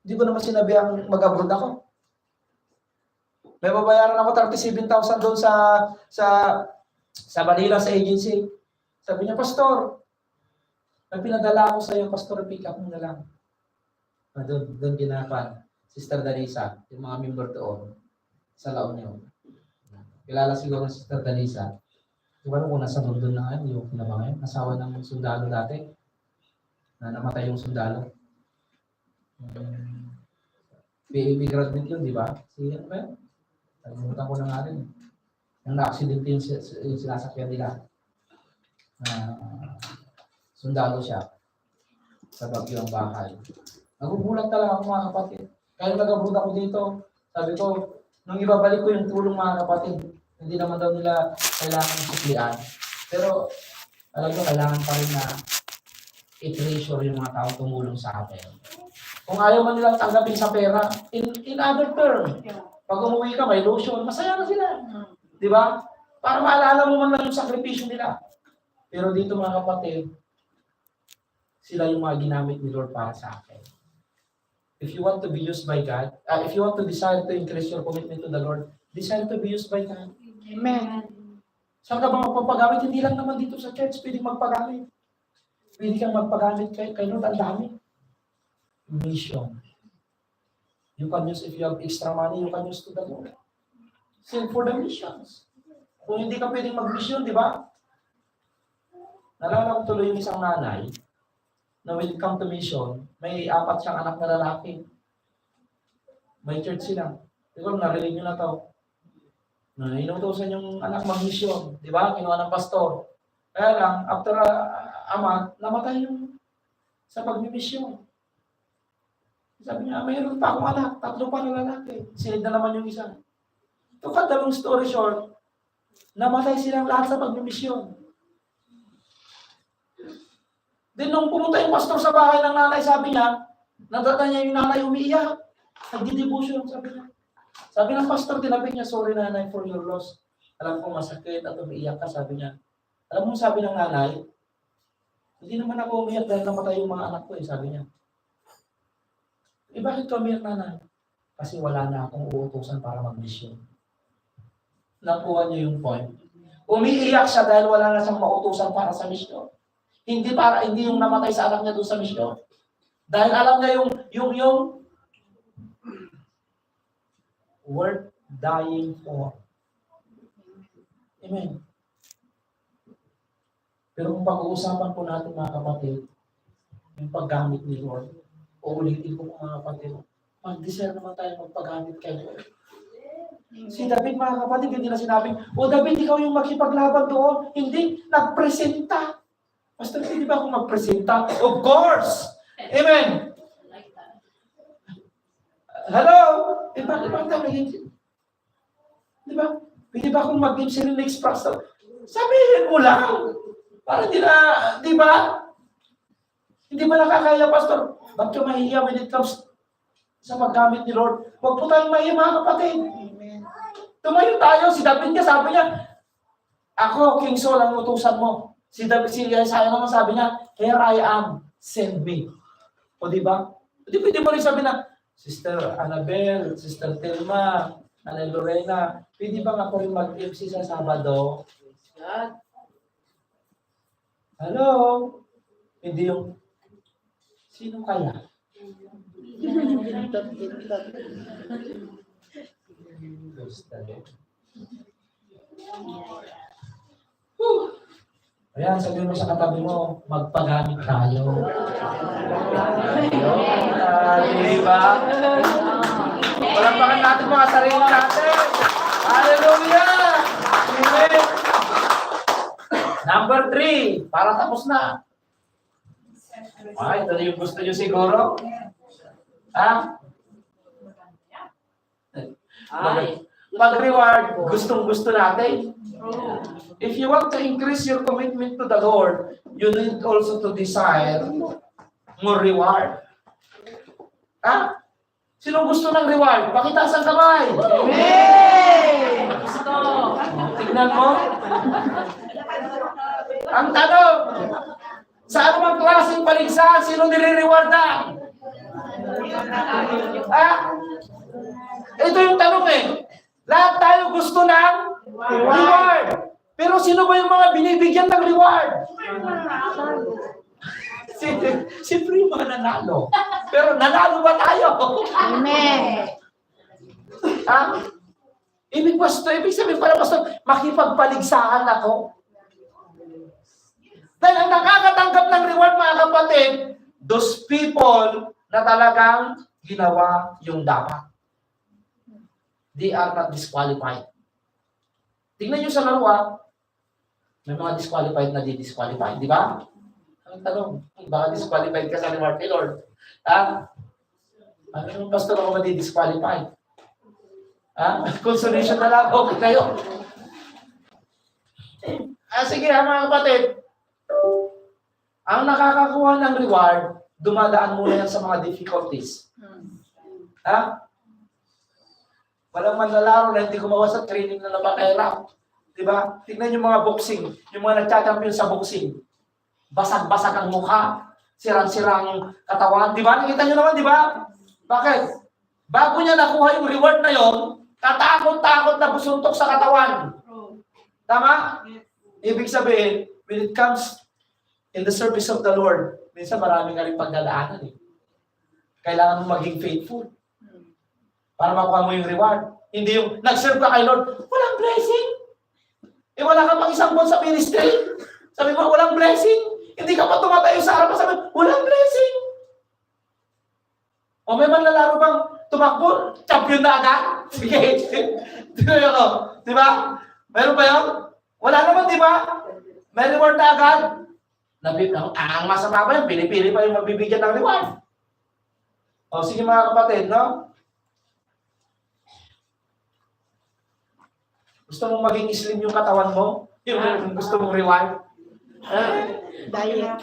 Hindi ko naman sinabi ang mag-abroad ako. May babayaran ako 37,000 doon sa Manila sa agency. Sabi niya, pastor, may pinadala ako sa iyo, pastor, pick up mo na lang. Doon ginapan, Sister Danisa, yung mga member doon, sa La Union. Kilala siguro ng Sister Danisa. Diba kung nasa mundo na ngayon, yung pinabangay, asawa ng sundalo dati, na namatay yung sundalo. PAB graduate yun, di ba? Si ano ba yun? Nalimutan ko na nga rin. Yung na-accident yung sinasakyan nila. Sundalo siya sa Bagyo ang bahay. Nagugulat talaga ako, mga kapatid. Kaya nag-abroad ako dito, sabi ko, nung ibabalik ko yung tulong, mga kapatid, hindi naman daw nila kailangan suklian. Pero, alam nyo, kailangan pa rin na i-treasure yung mga tao tumulong sa akin. Kung ayaw man nilang tanggapin sa pera, in other term, pag umuwi ka, may lotion, masaya na sila. Di ba? Para maalala mo man lang yung sakripisyo nila. Pero dito, mga kapatid, sila yung mga ginamit ni Lord para sa akin. If you want to be used by God, if you want to desire to increase your commitment to the Lord, desire to be used by God. Amen. Saan ka ba magpapagamit? Hindi lang naman dito sa church, pwede magpagamit. Pwede kang magpagamit kay Lord, ang dami. Mission. You can use, if you have extra money, you can use to the Lord. Send for the missions. Kung hindi ka pwedeng mag-mission, di ba? Nalala ko tuloy yung isang nanay, na when it come to mission, may 4 siyang anak na lalaki. May church sila. Di ba, narinig nyo na to. Na inutusan yung anak mag-mission. Di ba? Kinuha ng pastor. Kaya lang, after a month, namatay yung sa pag-mission. Sabi niya, mayroon pa akong anak. 3 pa na lalaki. Sinid na naman yung isa. To cut the long story short, namatay silang lahat sa pag-mission. Then nung pumunta yung pastor sa bahay ng nanay, sabi niya, nagdata niya yung nanay umiiyak. Nagdi-devotion, sabi niya. Sabi ng pastor, tinapit niya, sorry nanay for your loss. Alam ko masakit at umiiyak ka, sabi niya. Alam mo sabi ng nanay, Hindi naman ako umiyak dahil namatay yung mga anak ko eh, sabi niya. Eh bakit ka umiyak, nanay? Kasi wala na akong uutusan para mag-mission. Nakuha niyo yung point. Umiiyak siya dahil wala na siyang mautusan para sa mission. Hindi yung namatay sa anak niya doon sa mission. Dahil alam niya yung worth dying for. Amen. Pero kung pag-uusapan po natin mga kapatid, yung paggamit ni Lord, uulitin ko mga kapatid, mag-deserve naman tayo magpagamit kay Lord. Si David mga kapatid, hindi na sinabing, o David, ikaw yung makipaglaban doon. Hindi, nagpresenta. Pastor, hindi ba ako magpresenta? Of course! Amen! Hello? Eh, bakit ba tayo naging? Di ba? Pwede ba akong mag-give sila next pastor? Sabihin mo lang. Para di na, di ba? Hindi ba nakakaya, pastor? Ba't ka mahihiya when it comes sa paggamit ni Lord? Huwag po tayong mahihiya mga kapatid. Tumayo tayo. Si David nga sabi niya, ako, King Saul, ang utusan mo. Si Isaiah naman sabi niya, here I am, send me. O di ba? Di pwede mo rin sabi na, Sister Annabel, Sister Telma, Ana Lorena, pwede bang ako rin mag-MC sa Sabado? Hello? Hindi yung, sino kaya? Ayan, sabihin mo sa katabi mo, magpagamit tayo. Diba? Palampakan natin mga sarili natin. Hallelujah! Amen! Number 3, para tapos na. Ito na yung gusto nyo siguro. Ha? Pag-reward, gustong-gusto natin. If you want to increase your commitment to the Lord, you need also to desire more reward. Ha? Sino gusto ng reward? Pakitaas ang kamay. Amen! Gusto. Tignan mo. Ang tanong, sa anumang klaseng paligsahan, sino nire-rewardan? Ha? Ito yung tanong eh. Lahat tayo gusto ng reward. Pero sino ba yung mga binibigyan ng reward? Siyempre yung mga nanalo. Pero nanalo ba tayo? Amen. Ha? Ibig sabihin para pastor, makipagpaligsahan ako. Dahil ang nakakatanggap ng reward mga kapatid, those people na talagang ginawa yung dapat. They are not disqualified. Tingnan nyo sa laro, may mga disqualified na di-disqualified, di ba? Ang tanong, baka disqualified ka sa reward ni Lord? Ha? Ano yung pastor ako madi-disqualified? Ha? Consolation na lang, okay kayo. Sige mga kapatid, ang nakakakuha ng reward, dumadaan muna yan sa mga difficulties. Ha? Walang manlalaro na hindi gumawa sa training na napakahirap. Diba? Tignan yung mga boxing, yung mga nagcha-champion sa boxing. Basag-basag ang mukha, sirang-sirang katawan. Diba? Nakita nyo naman, diba? Bakit? Bago niya nakuha yung reward na yon, katakot-takot na busuntok sa katawan. Tama? Ibig sabihin, when it comes in the service of the Lord, minsan maraming nga rin pagdadaanan eh. Kailangan mo maging faithful para makuha mo yung reward. Hindi yung nag-serve ka kay Lord, walang blessing. Eh wala ka pang isang buwan sa ministry. Sabi mo, walang blessing. Hindi ka pa tumatayo sa harapan, sabi mo, walang blessing. O may manlalaro bang tumakbo, champion na agad? Sige. Di ba? Meron ba yun? Wala naman, di ba? May reward na agad. Ang masama pa yun, pinipili pa yung magbibigyan ng reward. O sige mga kapatid, no? Gusto mong maging slim yung katawan mo? Yung gusto mong reward? Diet.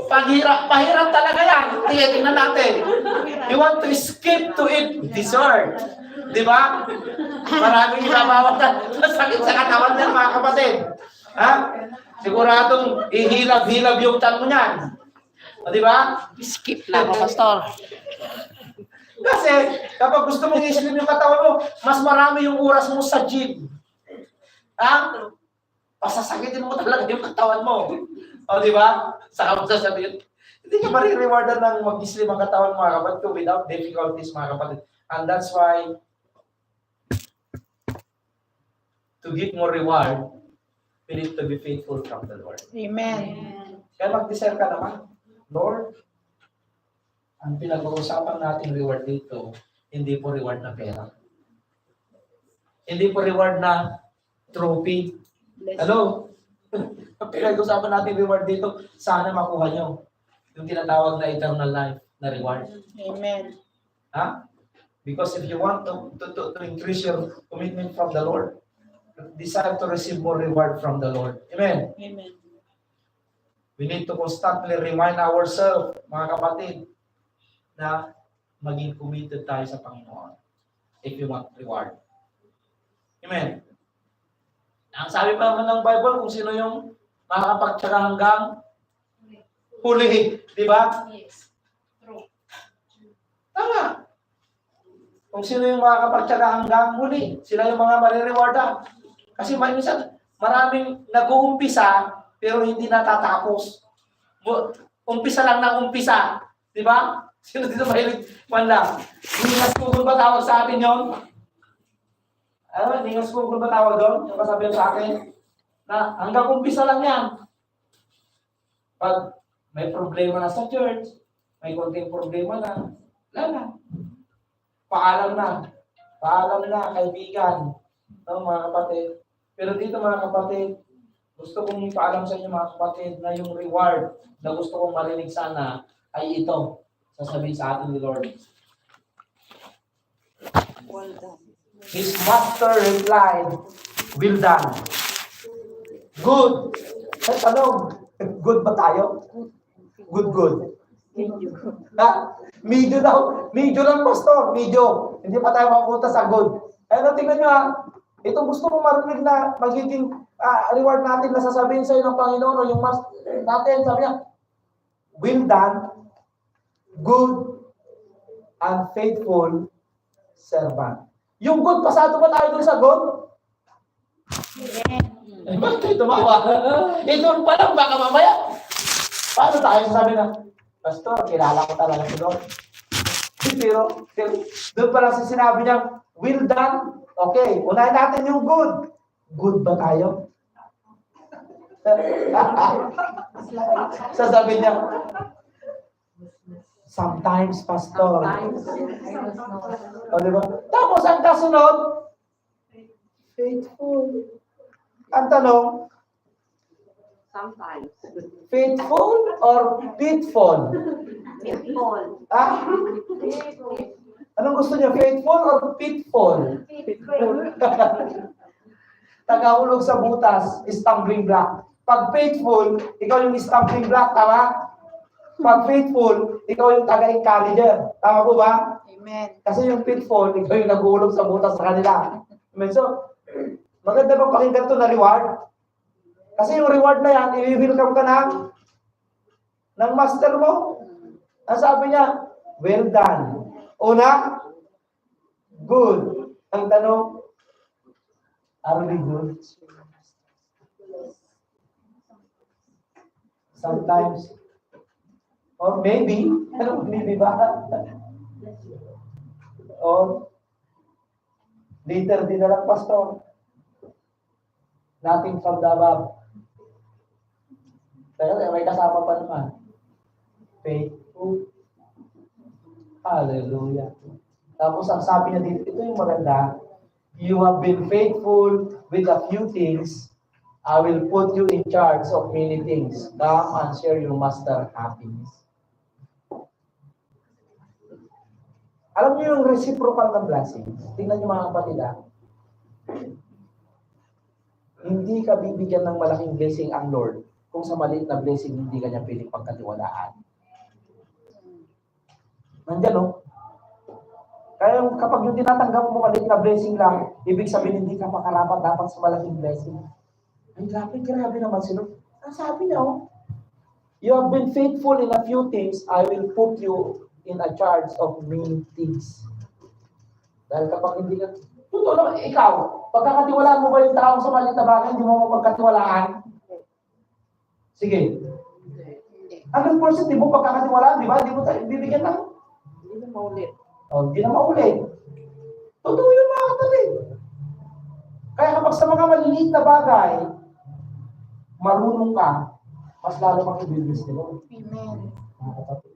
Pahirap talaga yan. Tingnan natin. You want to skip to eat dessert. Di ba? Maraming ibabawa na sakit sa katawan niyan, mga kapatid. Ha? Siguradong ihilab-hilab yung tiyan mo niyan. O, di ba? Skip na ako, Pastor. Kasi, kapag gusto mong i-slim yung katawan mo, mas marami yung oras mo sa gym. Ha? Pasasakitin mo talaga yung katawan mo. O, di ba? Saka mo sasabihin, hindi ka marirewardan ng mag-slim ang katawan mo, mga kapatid ko, without difficulties, mga kapatid. And that's why, to give more reward, we need to be faithful from the Lord. Amen. Kaya mag-desire ka naman. Lord, ang pinag-uusapan nating reward dito, hindi po reward na pera. Hindi po reward na trophy. Hello? Ang pinag-uusapan nating reward dito, sana makuha nyo yung tinatawag na eternal life na reward. Amen. Ha? Because if you want to increase your commitment from the Lord, desire to receive more reward from the Lord. Amen? Amen. We need to constantly remind ourselves, mga kapatid, na maging committed tayo sa Panginoon if you want reward. Amen? Ang sabi pa naman ng Bible, kung sino yung makakapagtyaga hanggang huli. Di ba? Yes. True. Tama. Kung sino yung makakapagtyaga hanggang huli, sila yung mga marirewardan. Kasi minsan, maraming nag-uumpisa, pero hindi natatapos. Umpisa lang ng umpisa. Di ba? Sino dito mahilig man lang? Ningas Google ba tawag sa atin yun? Ano, Ningas Google ba tawag doon? Yung kasabihan sa akin? Na hanggang umpisa lang yan. Pag may problema na sa church, may konting problema na, wala na. Paalam na. Paalam na, kaibigan. No, mga kapatid. Pero dito mga kapatid, gusto kong ipaalam sa inyo mga kapatid na yung reward na gusto kong marinig sana ay ito. Sasabihin sa atin ni Lord. Well done. His master replied, well done. Good. Ay, tanong, good ba tayo? Good. Ha? Medyo daw. Medyo lang, pastor. Medyo. Hindi pa tayo makapunta sa good. Ano, tingnan nyo ha. Ito gusto ko marinig na magiging reward natin na sasabihin sa iyo ng Panginoon o yung mas natin. Sabi niya, well done, good and faithful servant. Yung good, pasado ba tayo dun sa good? Eh, bakit tayo tumawa? Doon pa lang, baka mamaya. Paano tayo sasabi na, Pastor, kilala ko talaga si Lord. Pero doon pa lang sinabi niya, well done. Okay, unahin natin yung good. Good ba tayo? Sasabi niya, sometimes, Pastor. O, diba? Tapos, ang kasunod, faithful. Ang tanong, Sometimes. faithful or pitfall? Pitfall. Ah? Anong gusto niya? Faithful or pitfall? Tagahulog sa butas, stumbling block. Pag faithful, ikaw yung stumbling block, tama? Pag faithful, ikaw yung taga-encourager. Tama po ba? Amen. Kasi yung pitfall, ikaw yung naghulog sa butas sa kanila. Amen. So, maganda bang pakinggan to na reward? Kasi yung reward na yan, i-welcome ka ng master mo. Ang sabi niya, well done. Una, good. Ang tanong, are we good? Sometimes. Or maybe. Ano, maybe ba? Or later din na lang, Pastor. Nothing from the above. Pero may kasama pa naman. Faithful. Hallelujah. Tapos ang sabi niya dito, ito yung maganda. You have been faithful with a few things. I will put you in charge of many things. Come and share your master happiness. Alam niyo yung reciprocal ng blessing. Tingnan niyo mga kapatid ha. Hindi ka bibigyan ng malaking blessing ang Lord kung sa maliit na blessing hindi ka niya piling pagkatiwalaan. Nandiyan no? Kaya kapag yung tinatanggap mo maliit na blessing lang, ibig sabihin hindi ka makarapat dapat sa malaking blessing. Ay, grabe naman sila. Ang sabi niya, oh, you have been faithful in a few things, I will put you in a charge of many things. Dahil kapag hindi ka, totoo naman, ikaw, pagkakatiwalaan mo ba yung taong sa maliit na bagay, hindi mo mapagkatiwalaan? Sige. 100% di mo pagkakatiwalaan, di ba? Di mo tayo bibigyan ng... Hindi na maulit. Oh, hindi na maulit. Totoo yun mga kapatid. Kaya kapag sa mga maliliit na bagay, marunong ka, mas lalo kang i-business nila. Amen. Mga kapatid.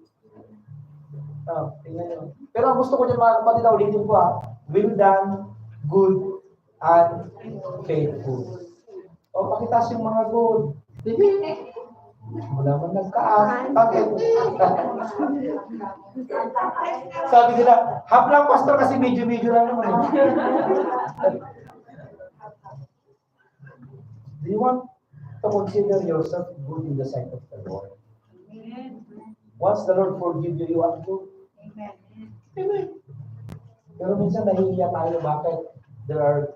Tingnan nyo. Pero ang gusto ko dyan mga kapatid, ulitin ko well done, good, and faithful. O, pakitas yung mga good. Wala man nagkaan. Bakit? Sabi nila, half lang pastor kasi medyo lang naman. Do you want to consider yourself good in the sight of the Lord? Once the Lord forgive you, you want to? Amen. Pero minsan nahihiya tayo bakit there are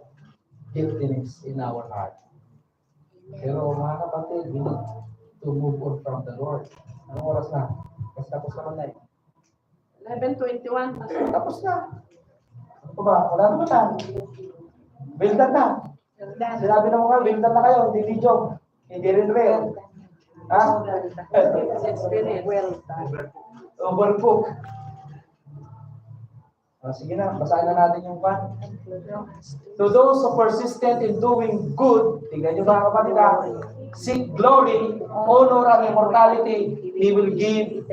guiltiness in our heart. Pero mga kapatid, we need to move on from the Lord. Anong oras na? Kasi tapos naman na eh. 11:21. Tapos na. Ano ba? Wala naman na. Buildan na. Sinabi na mga, buildan na kayo. Hindi video. Hindi rin real. Ha? Well done. Overcook. Sige na, basahin na natin yung pan. To those who persistent in doing good, tingnan nyo mga kapatid seek glory, honor, and immortality, He will give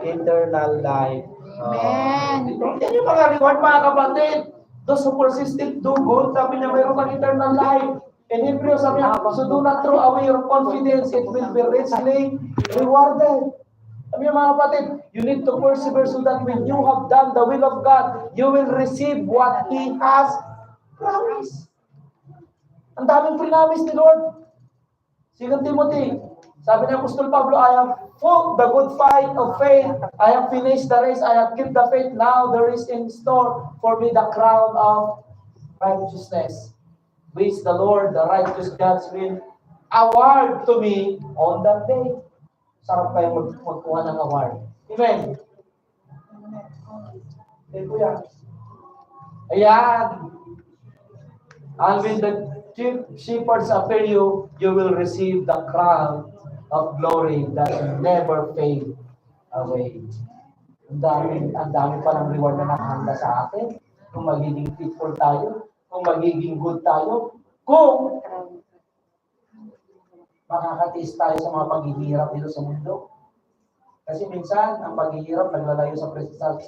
eternal life. Amen. Yan yung mga reward mga kapatid. Those who persistent do good, sabi niya mayroon kang eternal life. In Hebrew, sabi niya, so do not throw away your confidence, it will be richly rewarded. Sabi niya mga kapatid, you need to persevere so that when you have done the will of God, you will receive what He has promised. Ang daming promise ni Lord. 2 Timothy, sabi ni Apostol Pablo, I have fought the good fight of faith, I have finished the race, I have kept the faith, now there is in store for me the crown of righteousness, which the Lord, the righteous judge, will award to me on that day. Sarap kayo magkuha ng award. Amen. Okay, kuya. Ayan. And when the chief shepherds appear you, you will receive the crown of glory that will never fade away. Ang dami pa ng reward na nakahanda sa atin. Kung magiging faithful tayo, kung magiging good tayo, kung makakatiis tayo sa mga paghihirap dito sa mundo. Kasi minsan, ang paghihirap naglalayo sa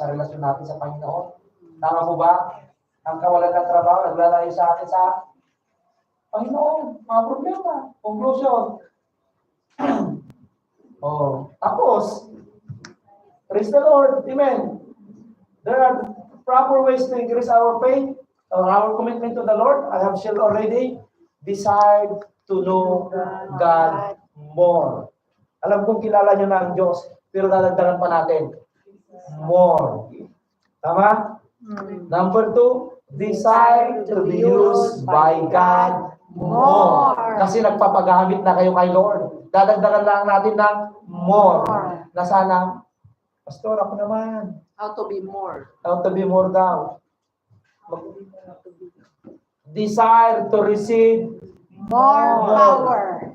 relasyon natin sa Panginoon. Tama po ba? Ang kawalan ng trabaho, naglalayo sa atin sa Panginoon. Mga problema. Conclusion. Tapos, praise the Lord. Amen. There are proper ways to increase our faith or our commitment to the Lord. I have shared already. Decide to know God more. Alam kong kilala nyo na ang Diyos, pero dadagdagan pa natin. More. Tama? Number 2, desire to be used by God more. Kasi nagpapagamit na kayo kay Lord. Dadagdagan lang natin ng more. Na sana, Pastor, ako naman. How to be more. How to be more daw. Desire to receive More power.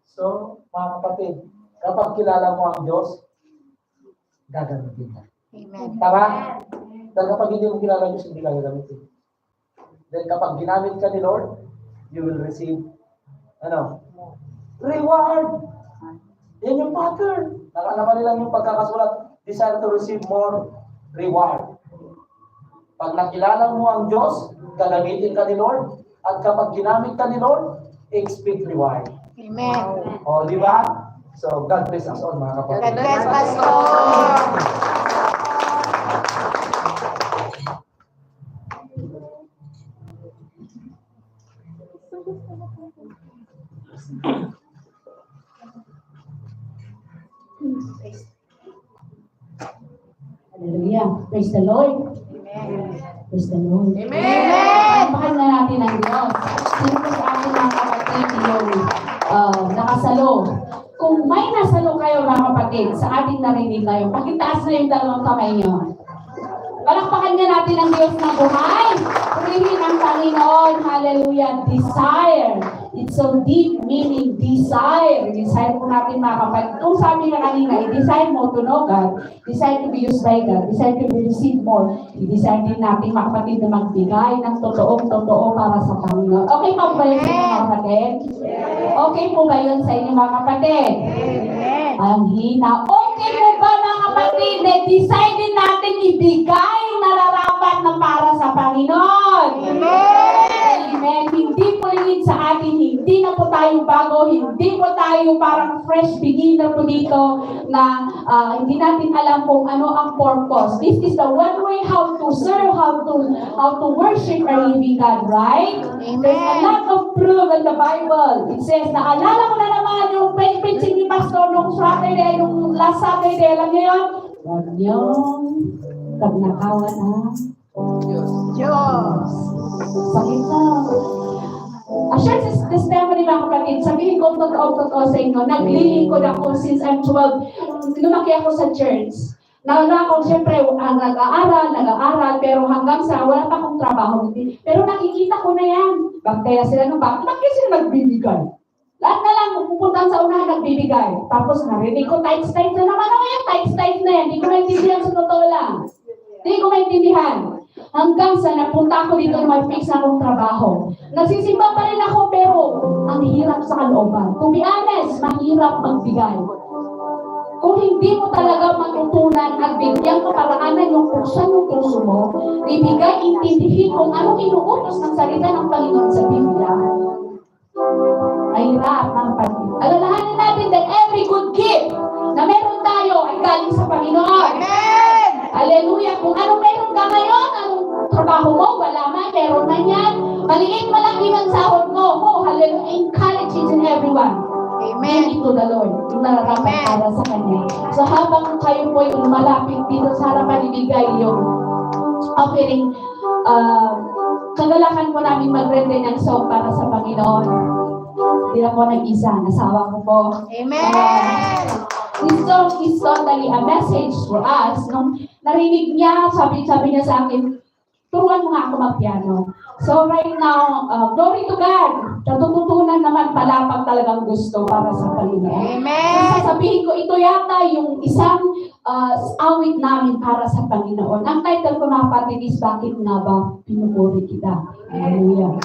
So, mga kapatid, kapag kilala mo ang Diyos, gagamitin ka. Amen. Tama? Dahil kapag hindi mo kilala ang Diyos, hindi ka gagamitin. Then kapag ginamit ka ni Lord, you will receive, reward. Yan yung pattern. Nakalaman nila yung pagkakasulat, desire to receive more reward. Pag nakilala mo ang Diyos, gagamitin ka ni Lord. At kapag ginamit ka ni Lord, expect reward. Amen. O, di ba? So, God bless us all, mga kapatid. God bless, Pastor. Hallelujah. Praise the Lord. Amen. Praise the Lord. Amen. Pampakan na natin ang Diyos. Sino po sa akin mga kapatid, dalawang kamay niyo. Palakpakan nga natin ang Diyos na buhay. Purihin ang Panginoon. Hallelujah. Desire. It's so deep meaning desire. Desire po natin mga kapatid. Kung sabi nga kanina, i-desire mo to know God, desire to be used by God, desire to be received more, i-desire din natin mga kapatid na magbigay ng totoong-totoo para sa Panginoon. Okay pa ba yun sa inyo mga kapatid? Okay po ba yun sa inyo mga kapatid? Amen. Ang hina. Okay po ba mga kapatid na decide din natin ibigay yung nararapat na para sa Panginoon? Amen. Hindi po rin sa atin, hindi na po tayo bago, hindi po tayo parang fresh beginner po dito na hindi natin alam kung ano ang purpose. This is the one way how to serve, how to worship our living God, right? There's a lot of proof in the Bible. It says, naalala ko na naman yung preaching ni Pastor nung Saturday, nung last Saturday, alam niyo yun? Huwag niyong kagnakawan ang Diyos. sakit na. Share this testimony mga kapatid. Sabihin ko totoo sa inyo. Naglilingkod ako since I'm 12. Lumaki ako sa church. Nauna ako, siyempre, nag-aaral, pero hanggang sa wala pa akong trabaho. Pero nakikita ko na yan. Kaya sila nung bakit sila nagbibigay? Lahat na lang, pupunta sa unahan, nagbibigay. Tapos narinig ko, tights na naman. Ano yan? Tights na yan. Hindi ko maintindihan sa totoo lang. Hindi ko maintindihan. Hanggang sa napunta ako dito na may fix na akong trabaho. Nagsisimba pa rin ako, pero ang hirap sa kalooban. To be honest, mahirap magbigay. Kung hindi mo talaga matutunan at bigyan ka paraanan yung buksan ng puso mo, ibigay, intindihin kung anong inuutos ng salita ng Panginoon sa Biblia, mahirap ng pagkakas. Alalahanin natin that every good gift na meron tayo ay galing sa Panginoon. Amen. Hallelujah! Kung anong meron ka ngayon, anong trabaho mo, wala man, meron na yan. Maliit malaki ang sahod mo. Oh, hallelujah! Encourage each and everyone. Amen. Amen to the Lord. Yung nararapat para sa Kanya. So habang kayo po yung malapit dito sa harapan, ibigay yung offering, kagalakan po namin mag-render ng song para sa Panginoon. Hindi na po nag-isa. Nasawa ko po. Amen. This song is totally a message for us. Nung narinig niya, sabi niya sa akin, turuan mo nga ako mag-piano. So right now, glory to God. Natututunan naman pala pag talagang gusto para sa Panginoon. Amen. So sasabihin ko, ito yata yung isang awit namin para sa Panginoon. Ang title ko na kapatid is, Bakit Nga Ba Pinupuri Kita? Hallelujah.